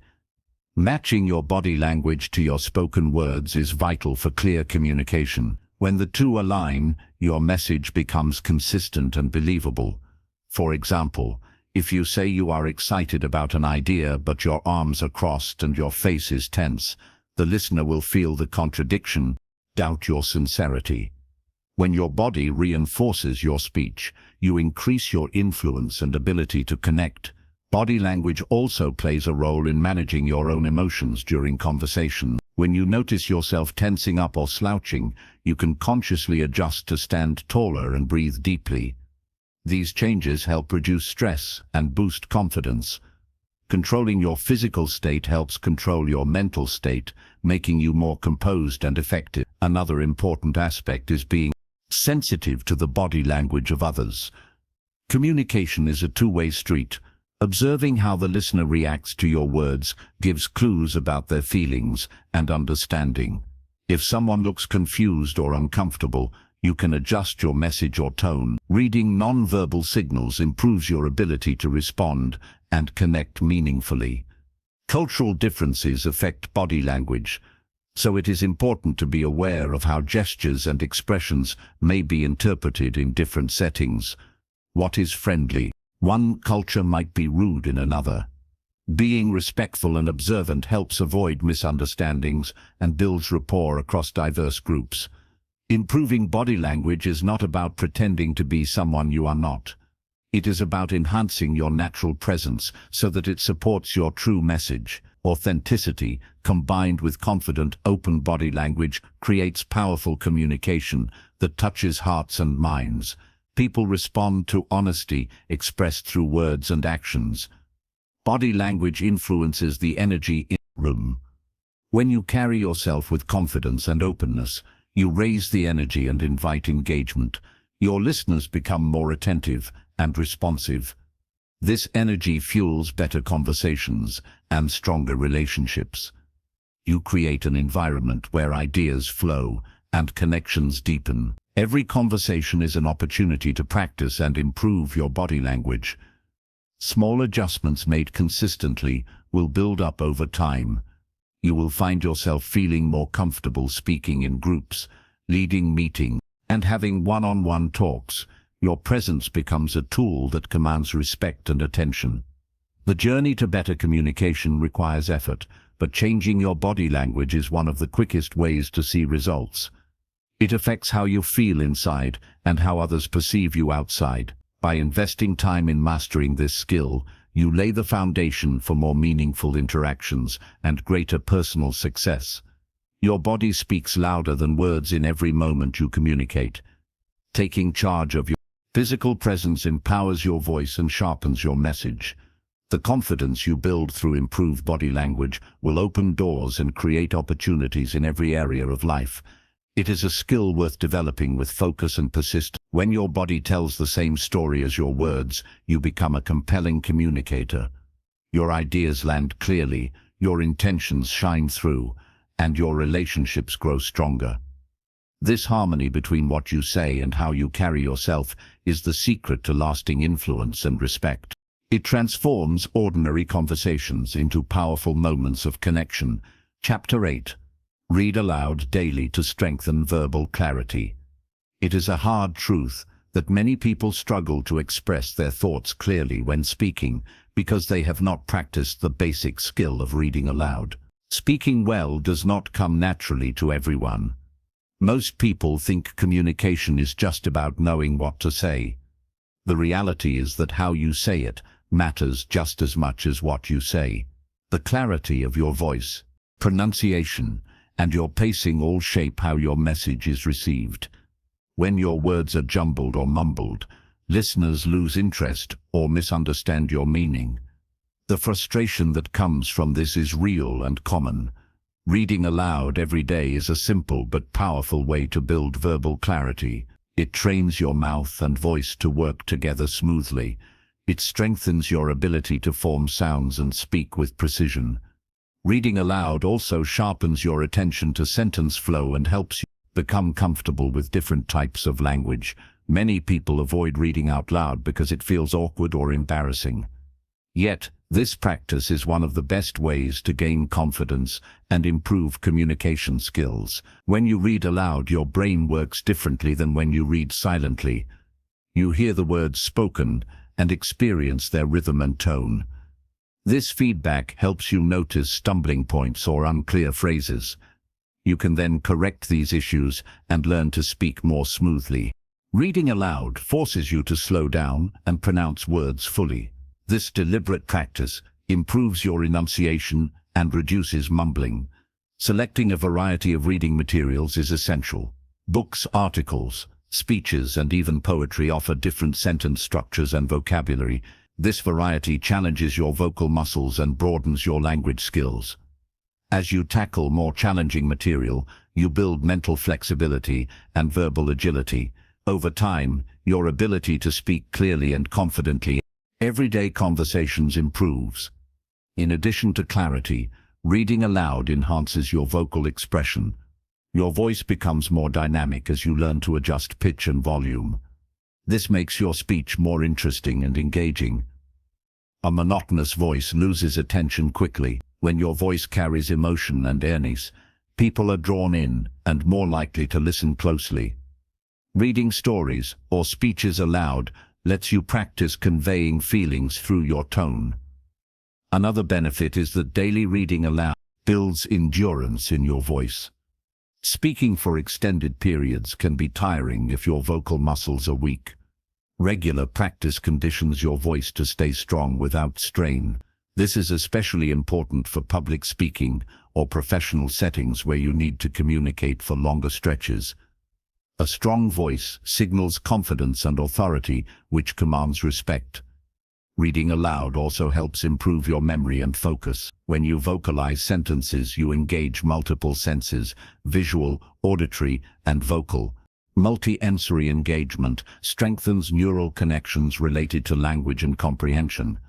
Matching your body language to your spoken words is vital for clear communication. When the two align, your message becomes consistent and believable. For example, if you say you are excited about an idea but your arms are crossed and your face is tense, the listener will feel the contradiction, doubt your sincerity. When your body reinforces your speech, you increase your influence and ability to connect. Body language also plays a role in managing your own emotions during conversation. When you notice yourself tensing up or slouching, you can consciously adjust to stand taller and breathe deeply. These changes help reduce stress and boost confidence. Controlling your physical state helps control your mental state, making you more composed and effective. Another important aspect is being sensitive to the body language of others. Communication is a two-way street. Observing how the listener reacts to your words gives clues about their feelings and understanding. If someone looks confused or uncomfortable, you can adjust your message or tone. Reading non-verbal signals improves your ability to respond and connect meaningfully. Cultural differences affect body language, so it is important to be aware of how gestures and expressions may be interpreted in different settings. What is friendly? One culture might be rude in another. Being respectful and observant helps avoid misunderstandings and builds rapport across diverse groups. Improving body language is not about pretending to be someone you are not. It is about enhancing your natural presence so that it supports your true message. Authenticity, combined with confident, open body language, creates powerful communication that touches hearts and minds. People respond to honesty expressed through words and actions. Body language influences the energy in the room. When you carry yourself with confidence and openness, you raise the energy and invite engagement. Your listeners become more attentive and responsive. This energy fuels better conversations and stronger relationships. You create an environment where ideas flow and connections deepen. Every conversation is an opportunity to practice and improve your body language. Small adjustments made consistently will build up over time. You will find yourself feeling more comfortable speaking in groups, leading meetings, and having one-on-one talks. Your presence becomes a tool that commands respect and attention. The journey to better communication requires effort, but changing your body language is one of the quickest ways to see results. It affects how you feel inside and how others perceive you outside. By investing time in mastering this skill, you lay the foundation for more meaningful interactions and greater personal success. Your body speaks louder than words in every moment you communicate. Taking charge of your physical presence empowers your voice and sharpens your message. The confidence you build through improved body language will open doors and create opportunities in every area of life. It is a skill worth developing with focus and persistence. When your body tells the same story as your words, you become a compelling communicator. Your ideas land clearly, your intentions shine through, and your relationships grow stronger. This harmony between what you say and how you carry yourself is the secret to lasting influence and respect. It transforms ordinary conversations into powerful moments of connection. Chapter 8. Read aloud daily to strengthen verbal clarity. It is a hard truth that many people struggle to express their thoughts clearly when speaking because they have not practiced the basic skill of reading aloud. Speaking well does not come naturally to everyone. Most people think communication is just about knowing what to say. The reality is that how you say it matters just as much as what you say. The clarity of your voice, pronunciation, and your pacing all shape how your message is received. When your words are jumbled or mumbled, listeners lose interest or misunderstand your meaning. The frustration that comes from this is real and common. Reading aloud every day is a simple but powerful way to build verbal clarity. It trains your mouth and voice to work together smoothly. It strengthens your ability to form sounds and speak with precision. Reading aloud also sharpens your attention to sentence flow and helps you become comfortable with different types of language. Many people avoid reading out loud because it feels awkward or embarrassing. Yet, this practice is one of the best ways to gain confidence and improve communication skills. When you read aloud, your brain works differently than when you read silently. You hear the words spoken and experience their rhythm and tone. This feedback helps you notice stumbling points or unclear phrases. You can then correct these issues and learn to speak more smoothly. Reading aloud forces you to slow down and pronounce words fully. This deliberate practice improves your enunciation and reduces mumbling. Selecting a variety of reading materials is essential. Books, articles, speeches, and even poetry offer different sentence structures and vocabulary. This variety challenges your vocal muscles and broadens your language skills. As you tackle more challenging material, you build mental flexibility and verbal agility. Over time, your ability to speak clearly and confidently everyday conversations improves. In addition to clarity, reading aloud enhances your vocal expression. Your voice becomes more dynamic as you learn to adjust pitch and volume. This makes your speech more interesting and engaging. A monotonous voice loses attention quickly. When your voice carries emotion and earnest, people are drawn in and more likely to listen closely. Reading stories or speeches aloud lets you practice conveying feelings through your tone. Another benefit is that daily reading aloud builds endurance in your voice. Speaking for extended periods can be tiring if your vocal muscles are weak. Regular practice conditions your voice to stay strong without strain. This is especially important for public speaking or professional settings where you need to communicate for longer stretches. A strong voice signals confidence and authority, which commands respect. Reading aloud also helps improve your memory and focus. When you vocalize sentences, you engage multiple senses: visual, auditory, and vocal. Multi-sensory engagement strengthens neural connections related to language and comprehension.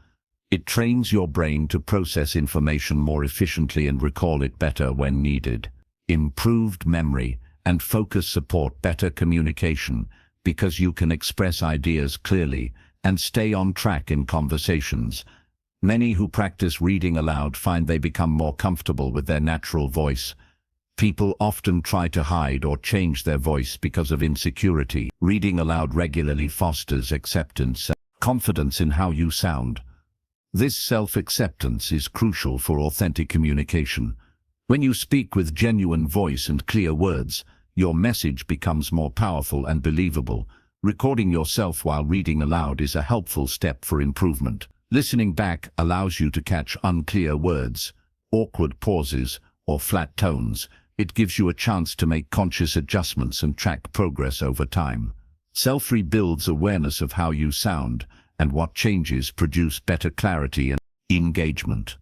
It trains your brain to process information more efficiently and recall it better when needed. Improved memory and focus support better communication because you can express ideas clearly and stay on track in conversations. Many who practice reading aloud find they become more comfortable with their natural voice. People often try to hide or change their voice because of insecurity. Reading aloud regularly fosters acceptance and confidence in how you sound. This self-acceptance is crucial for authentic communication. When you speak with genuine voice and clear words, your message becomes more powerful and believable. Recording yourself while reading aloud is a helpful step for improvement. Listening back allows you to catch unclear words, awkward pauses, or flat tones. It gives you a chance to make conscious adjustments and track progress over time. Self-read builds awareness of how you sound and what changes produce better clarity and engagement.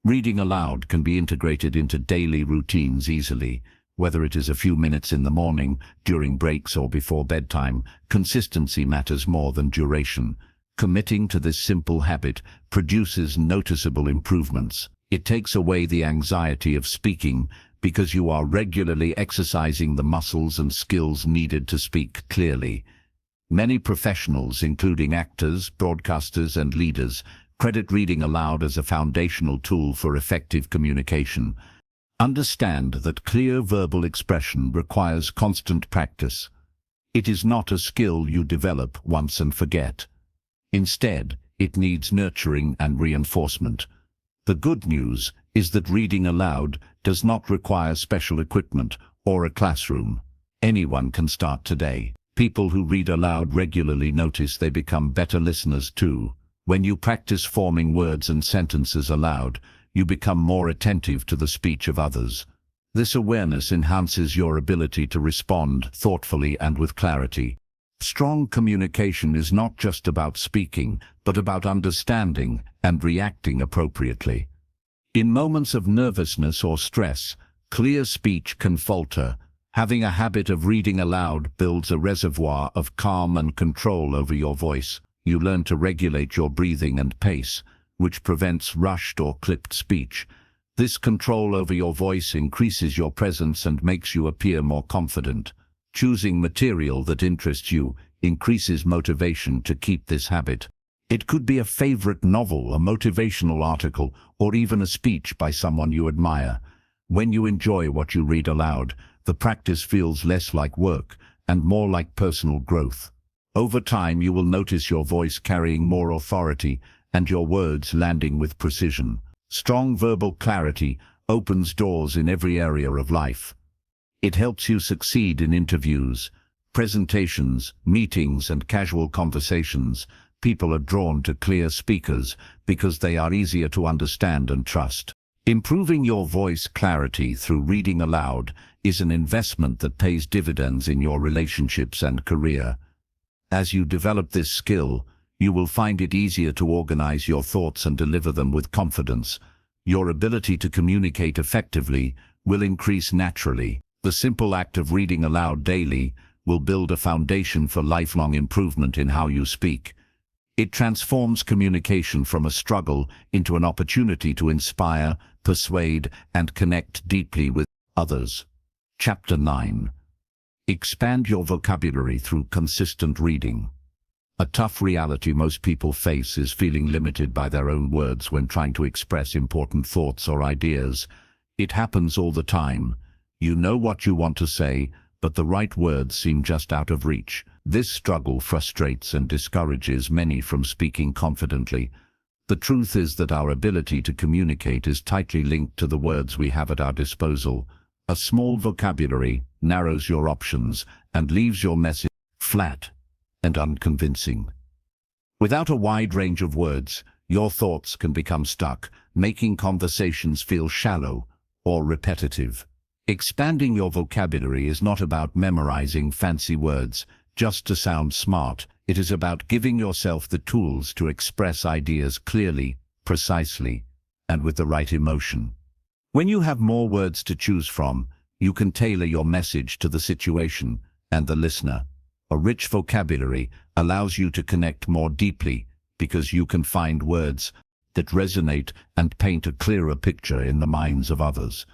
Reading aloud can be integrated into daily routines easily. Whether it is a few minutes in the morning, during breaks, or before bedtime, consistency matters more than duration. Committing to this simple habit produces noticeable improvements. It takes away the anxiety of speaking because you are regularly exercising the muscles and skills needed to speak clearly. Many professionals, including actors, broadcasters, and leaders, credit reading aloud as a foundational tool for effective communication. Understand that clear verbal expression requires constant practice. It is not a skill you develop once and forget. Instead, it needs nurturing and reinforcement. The good news is that reading aloud does not require special equipment or a classroom. Anyone can start today. People who read aloud regularly notice they become better listeners too. When you practice forming words and sentences aloud, you become more attentive to the speech of others. This awareness enhances your ability to respond thoughtfully and with clarity. Strong communication is not just about speaking, but about understanding and reacting appropriately. In moments of nervousness or stress, Clear speech can falter. Having a habit of reading aloud builds a reservoir of calm and control over your voice. You learn to regulate your breathing and pace, which prevents rushed or clipped speech. This control over your voice increases your presence and makes you appear more confident. Choosing material that interests you increases motivation to keep this habit. It could be a favorite novel, a motivational article, or even a speech by someone you admire. When you enjoy what you read aloud, the practice feels less like work and more like personal growth. Over time, you will notice your voice carrying more authority and your words landing with precision. Strong verbal clarity opens doors in every area of life. It helps you succeed in interviews, presentations, meetings, and casual conversations. People are drawn to clear speakers because they are easier to understand and trust. Improving your voice clarity through reading aloud is an investment that pays dividends in your relationships and career. As you develop this skill, you will find it easier to organize your thoughts and deliver them with confidence. Your ability to communicate effectively will increase naturally. The simple act of reading aloud daily will build a foundation for lifelong improvement in how you speak. It transforms communication from a struggle into an opportunity to inspire, persuade, and connect deeply with others. Chapter 9. Expand your vocabulary through consistent reading. A tough reality most people face is feeling limited by their own words when trying to express important thoughts or ideas. It happens all the time. You know what you want to say, but the right words seem just out of reach. This struggle frustrates and discourages many from speaking confidently. The truth is that our ability to communicate is tightly linked to the words we have at our disposal. A small vocabulary narrows your options and leaves your message flat and unconvincing. Without a wide range of words, your thoughts can become stuck, making conversations feel shallow or repetitive. Expanding your vocabulary is not about memorizing fancy words just to sound smart. It is about giving yourself the tools to express ideas clearly, precisely, and with the right emotion. When you have more words to choose from, you can tailor your message to the situation and the listener. A rich vocabulary allows you to connect more deeply because you can find words that resonate and paint a clearer picture in the minds of others.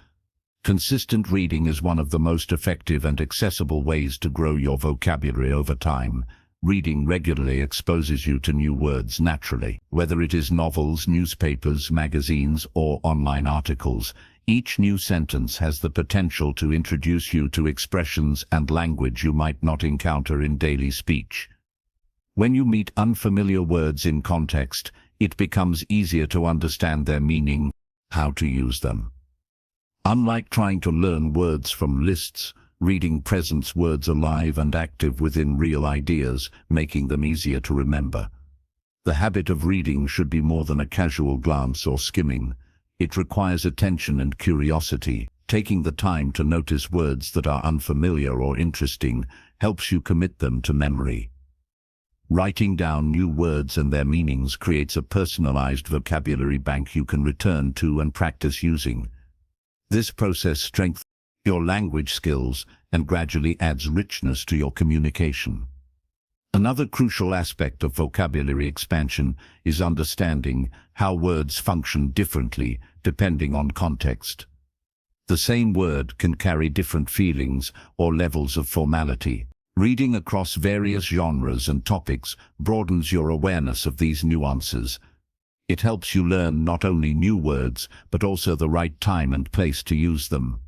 Consistent reading is one of the most effective and accessible ways to grow your vocabulary over time. Reading regularly exposes you to new words naturally. Whether it is novels, newspapers, magazines, or online articles, each new sentence has the potential to introduce you to expressions and language you might not encounter in daily speech. When you meet unfamiliar words in context, it becomes easier to understand their meaning, how to use them. Unlike trying to learn words from lists, reading presents words alive and active within real ideas, making them easier to remember. The habit of reading should be more than a casual glance or skimming. It requires attention and curiosity. Taking the time to notice words that are unfamiliar or interesting helps you commit them to memory. Writing down new words and their meanings creates a personalized vocabulary bank you can return to and practice using. This process strengthens your language skills and gradually adds richness to your communication. Another crucial aspect of vocabulary expansion is understanding how words function differently depending on context. The same word can carry different feelings or levels of formality. Reading across various genres and topics broadens your awareness of these nuances. It helps you learn not only new words, but also the right time and place to use them.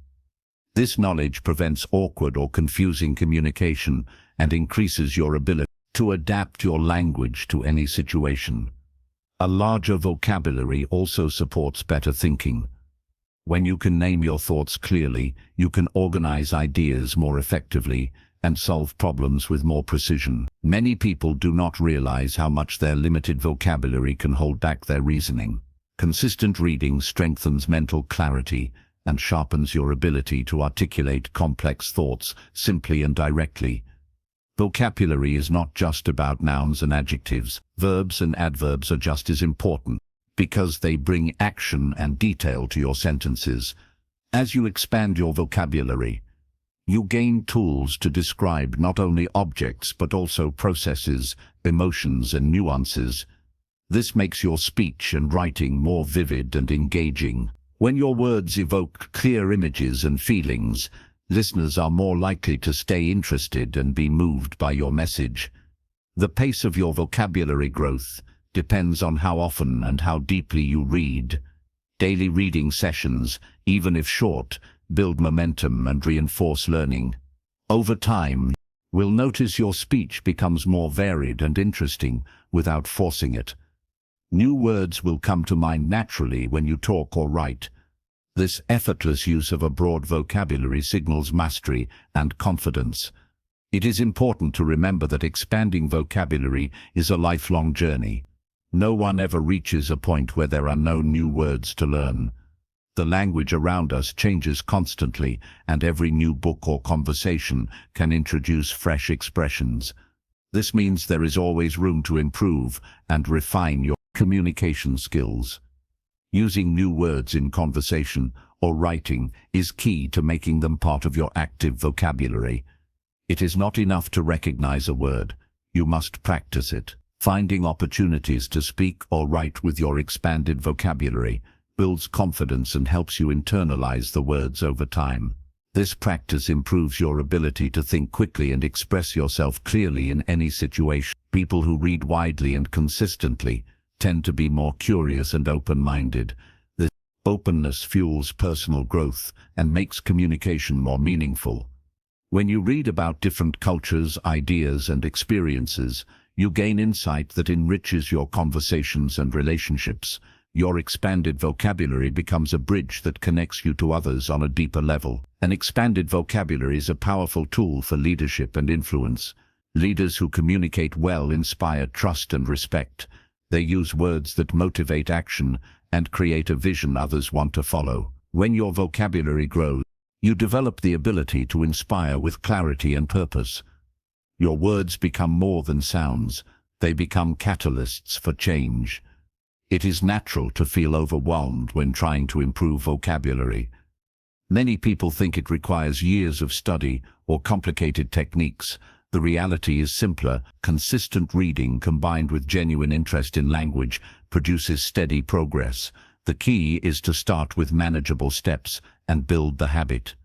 This knowledge prevents awkward or confusing communication and increases your ability to adapt your language to any situation. A larger vocabulary also supports better thinking. When you can name your thoughts clearly, you can organize ideas more effectively and solve problems with more precision. Many people do not realize how much their limited vocabulary can hold back their reasoning. Consistent reading strengthens mental clarity and sharpens your ability to articulate complex thoughts simply and directly. Vocabulary is not just about nouns and adjectives. Verbs and adverbs are just as important because they bring action and detail to your sentences. As you expand your vocabulary, you gain tools to describe not only objects but also processes, emotions, and nuances. This makes your speech and writing more vivid and engaging. When your words evoke clear images and feelings, listeners are more likely to stay interested and be moved by your message. The pace of your vocabulary growth depends on how often and how deeply you read. Daily reading sessions, even if short, build momentum and reinforce learning. Over time, you'll notice your speech becomes more varied and interesting without forcing it. New words will come to mind naturally when you talk or write. This effortless use of a broad vocabulary signals mastery and confidence. It is important to remember that expanding vocabulary is a lifelong journey. No one ever reaches a point where there are no new words to learn. The language around us changes constantly, and every new book or conversation can introduce fresh expressions. This means there is always room to improve and refine your communication skills. Using new words in conversation or writing is key to making them part of your active vocabulary. It is not enough to recognize a word. You must practice it. Finding opportunities to speak or write with your expanded vocabulary builds confidence and helps you internalize the words over time. This practice improves your ability to think quickly and express yourself clearly in any situation. People who read widely and consistently tend to be more curious and open-minded. This openness fuels personal growth and makes communication more meaningful. When you read about different cultures, ideas, and experiences, you gain insight that enriches your conversations and relationships. Your expanded vocabulary becomes a bridge that connects you to others on a deeper level. An expanded vocabulary is a powerful tool for leadership and influence. Leaders who communicate well inspire trust and respect. They use words that motivate action and create a vision others want to follow. When your vocabulary grows, you develop the ability to inspire with clarity and purpose. Your words become more than sounds. They become catalysts for change. It is natural to feel overwhelmed when trying to improve vocabulary. Many people think it requires years of study or complicated techniques. The reality is simpler. Consistent reading combined with genuine interest in language produces steady progress. The key is to start with manageable steps and build the habit.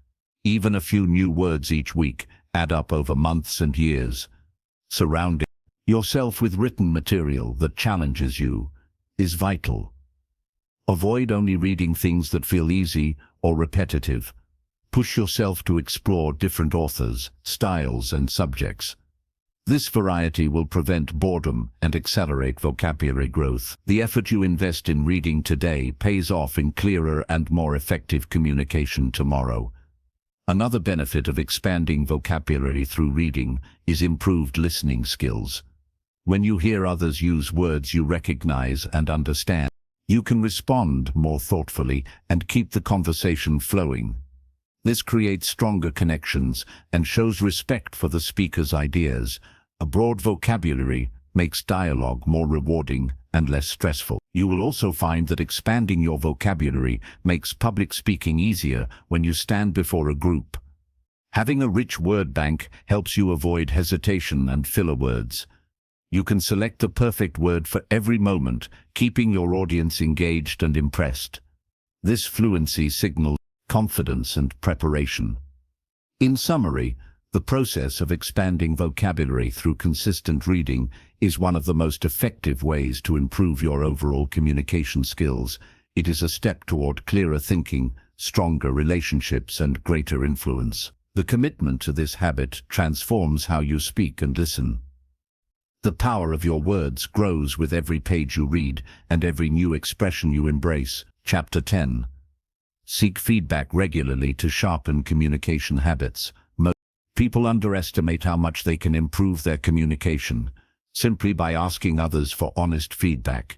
Even a few new words each week add up over months and years. Surrounding yourself with written material that challenges you is vital. Avoid only reading things that feel easy or repetitive. Push yourself to explore different authors, styles, and subjects. This variety will prevent boredom and accelerate vocabulary growth. The effort you invest in reading today pays off in clearer and more effective communication tomorrow. Another benefit of expanding vocabulary through reading is improved listening skills. When you hear others use words you recognize and understand, you can respond more thoughtfully and keep the conversation flowing. This creates stronger connections and shows respect for the speaker's ideas. A broad vocabulary makes dialogue more rewarding and less stressful. You will also find that expanding your vocabulary makes public speaking easier when you stand before a group. Having a rich word bank helps you avoid hesitation and filler words. You can select the perfect word for every moment, keeping your audience engaged and impressed. This fluency signals confidence and preparation. In summary, the process of expanding vocabulary through consistent reading is one of the most effective ways to improve your overall communication skills. It is a step toward clearer thinking, stronger relationships, and greater influence. The commitment to this habit transforms how you speak and listen. The power of your words grows with every page you read and every new expression you embrace. Chapter 10. Seek feedback regularly to sharpen communication habits. Most people underestimate how much they can improve their communication simply by asking others for honest feedback.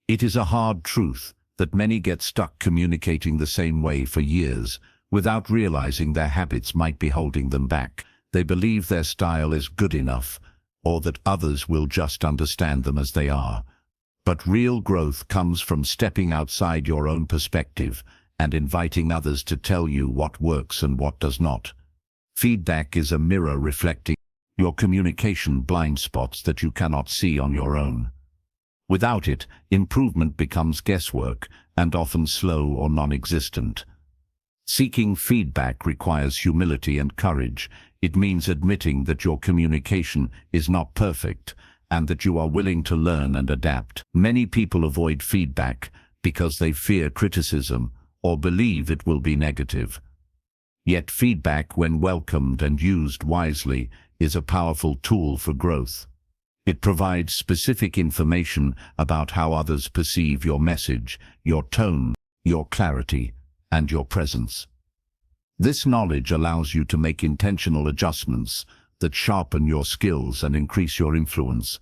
It is a hard truth that many get stuck communicating the same way for years without realizing their habits might be holding them back. They believe their style is good enough, or that others will just understand them as they are. But real growth comes from stepping outside your own perspective and inviting others to tell you what works and what does not. Feedback is a mirror reflecting your communication blind spots that you cannot see on your own. Without it, improvement becomes guesswork and often slow or non-existent. Seeking feedback requires humility and courage. It means admitting that your communication is not perfect and that you are willing to learn and adapt. Many people avoid feedback because they fear criticism or believe it will be negative. Yet feedback, when welcomed and used wisely, is a powerful tool for growth. It provides specific information about how others perceive your message, your tone, your clarity, and your presence. This knowledge allows you to make intentional adjustments that sharpen your skills and increase your influence.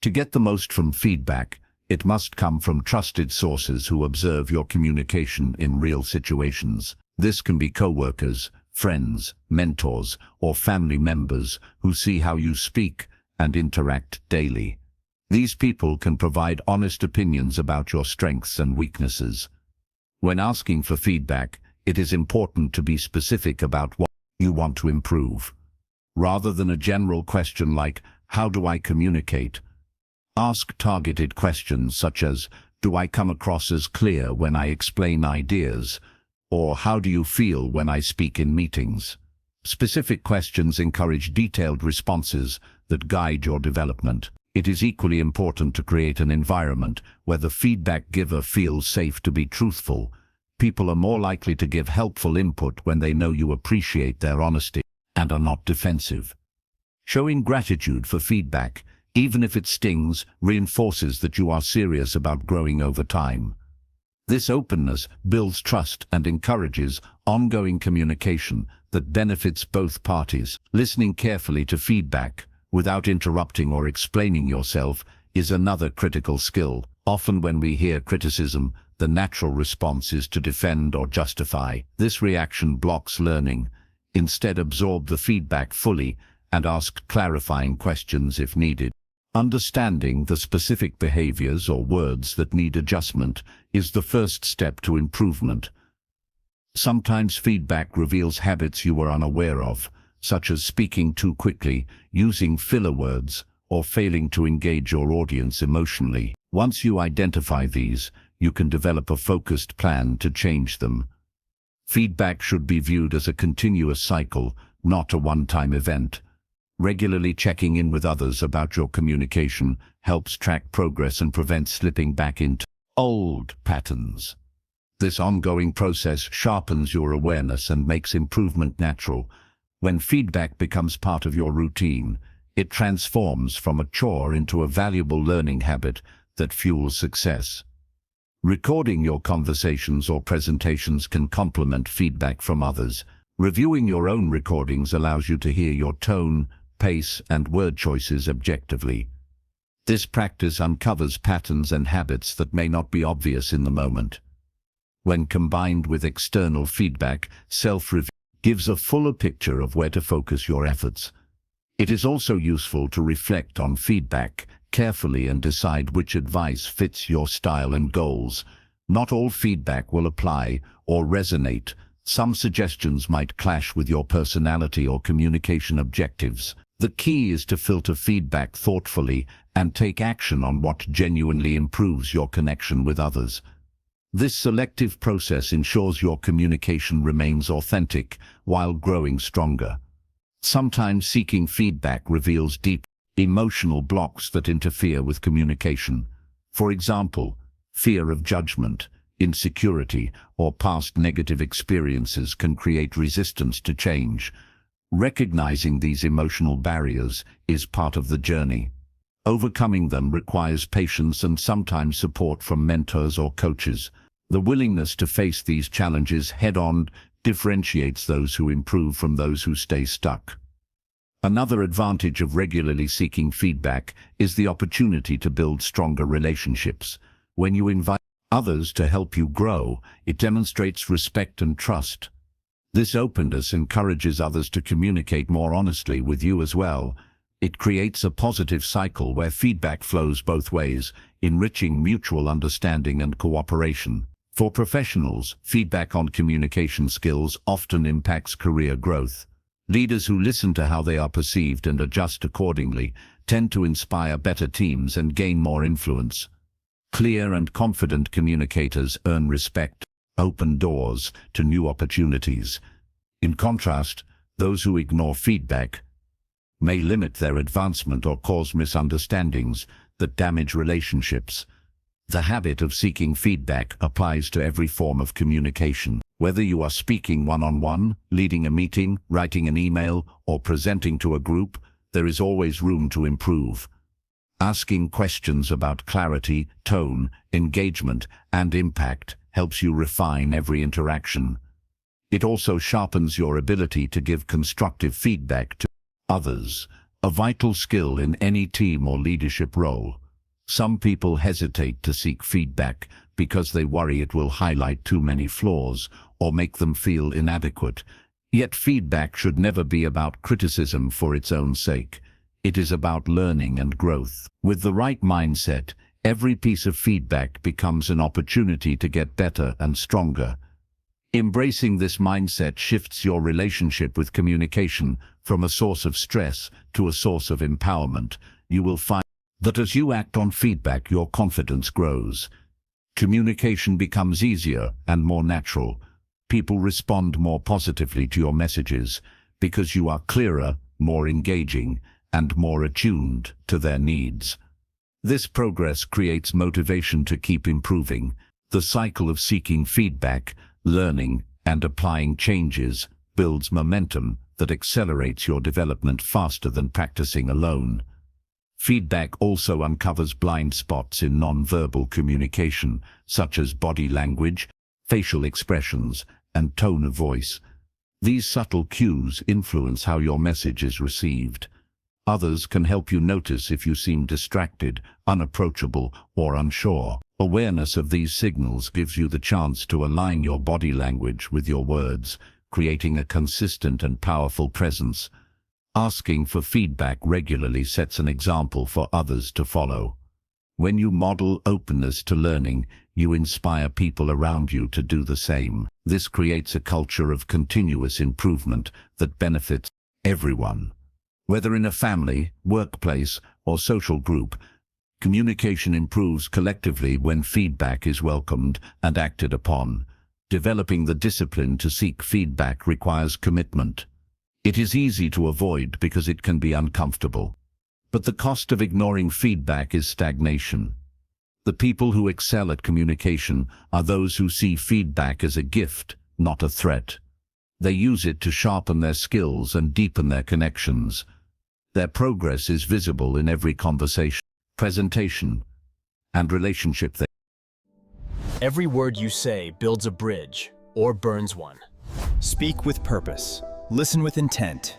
To get the most from feedback, it must come from trusted sources who observe your communication in real situations. This can be coworkers, friends, mentors, or family members who see how you speak and interact daily. These people can provide honest opinions about your strengths and weaknesses. When asking for feedback, it is important to be specific about what you want to improve. Rather than a general question like, "How do I communicate?" ask targeted questions such as, "Do I come across as clear when I explain ideas?" or "How do you feel when I speak in meetings?" Specific questions encourage detailed responses that guide your development. It is equally important to create an environment where the feedback giver feels safe to be truthful. People are more likely to give helpful input when they know you appreciate their honesty and are not defensive. Showing gratitude for feedback, even if it stings, reinforces that you are serious about growing over time. This openness builds trust and encourages ongoing communication that benefits both parties. Listening carefully to feedback without interrupting or explaining yourself is another critical skill. Often when we hear criticism, the natural response is to defend or justify. This reaction blocks learning. Instead, absorb the feedback fully and ask clarifying questions if needed. Understanding the specific behaviors or words that need adjustment is the first step to improvement. Sometimes feedback reveals habits you were unaware of, such as speaking too quickly, using filler words, or failing to engage your audience emotionally. Once you identify these, you can develop a focused plan to change them. Feedback should be viewed as a continuous cycle, not a one-time event. Regularly checking in with others about your communication helps track progress and prevent slipping back into old patterns. This ongoing process sharpens your awareness and makes improvement natural. When feedback becomes part of your routine, it transforms from a chore into a valuable learning habit that fuels success. Recording your conversations or presentations can complement feedback from others. Reviewing your own recordings allows you to hear your tone, pace, and word choices objectively. This practice uncovers patterns and habits that may not be obvious in the moment. When combined with external feedback, self-review gives a fuller picture of where to focus your efforts. It is also useful to reflect on feedback carefully and decide which advice fits your style and goals. Not all feedback will apply or resonate. Some suggestions might clash with your personality or communication objectives. The key is to filter feedback thoughtfully and take action on what genuinely improves your connection with others. This selective process ensures your communication remains authentic while growing stronger. Sometimes seeking feedback reveals deep emotional blocks that interfere with communication. For example, fear of judgment, insecurity, or past negative experiences can create resistance to change. Recognizing these emotional barriers is part of the journey. Overcoming them requires patience and sometimes support from mentors or coaches. The willingness to face these challenges head-on differentiates those who improve from those who stay stuck. Another advantage of regularly seeking feedback is the opportunity to build stronger relationships. When you invite others to help you grow, it demonstrates respect and trust. This openness encourages others to communicate more honestly with you as well. It creates a positive cycle where feedback flows both ways, enriching mutual understanding and cooperation. For professionals, feedback on communication skills often impacts career growth. Leaders who listen to how they are perceived and adjust accordingly tend to inspire better teams and gain more influence. Clear and confident communicators earn respect, open doors to new opportunities. In contrast, those who ignore feedback may limit their advancement or cause misunderstandings that damage relationships. The habit of seeking feedback applies to every form of communication. Whether you are speaking one-on-one, leading a meeting, writing an email, or presenting to a group, there is always room to improve. Asking questions about clarity, tone, engagement, and impact helps you refine every interaction. It also sharpens your ability to give constructive feedback to others, a vital skill in any team or leadership role. Some people hesitate to seek feedback because they worry it will highlight too many flaws or make them feel inadequate. Yet feedback should never be about criticism for its own sake. It is about learning and growth. With the right mindset, every piece of feedback becomes an opportunity to get better and stronger. Embracing this mindset shifts your relationship with communication from a source of stress to a source of empowerment. You will find that as you act on feedback, your confidence grows. Communication becomes easier and more natural. People respond more positively to your messages because you are clearer, more engaging, and more attuned to their needs. This progress creates motivation to keep improving. The cycle of seeking feedback, learning, and applying changes builds momentum that accelerates your development faster than practicing alone. Feedback also uncovers blind spots in non-verbal communication, such as body language, facial expressions, and tone of voice. These subtle cues influence how your message is received. Others can help you notice if you seem distracted, unapproachable, or unsure. Awareness of these signals gives you the chance to align your body language with your words, creating a consistent and powerful presence. Asking for feedback regularly sets an example for others to follow. When you model openness to learning, you inspire people around you to do the same. This creates a culture of continuous improvement that benefits everyone. Whether in a family, workplace, or social group, communication improves collectively when feedback is welcomed and acted upon. Developing the discipline to seek feedback requires commitment. It is easy to avoid because it can be uncomfortable. But the cost of ignoring feedback is stagnation. The people who excel at communication are those who see feedback as a gift, not a threat. They use it to sharpen their skills and deepen their connections. Their progress is visible in every conversation, presentation, and relationship. Every word you say builds a bridge or burns one. Speak with purpose. Listen with intent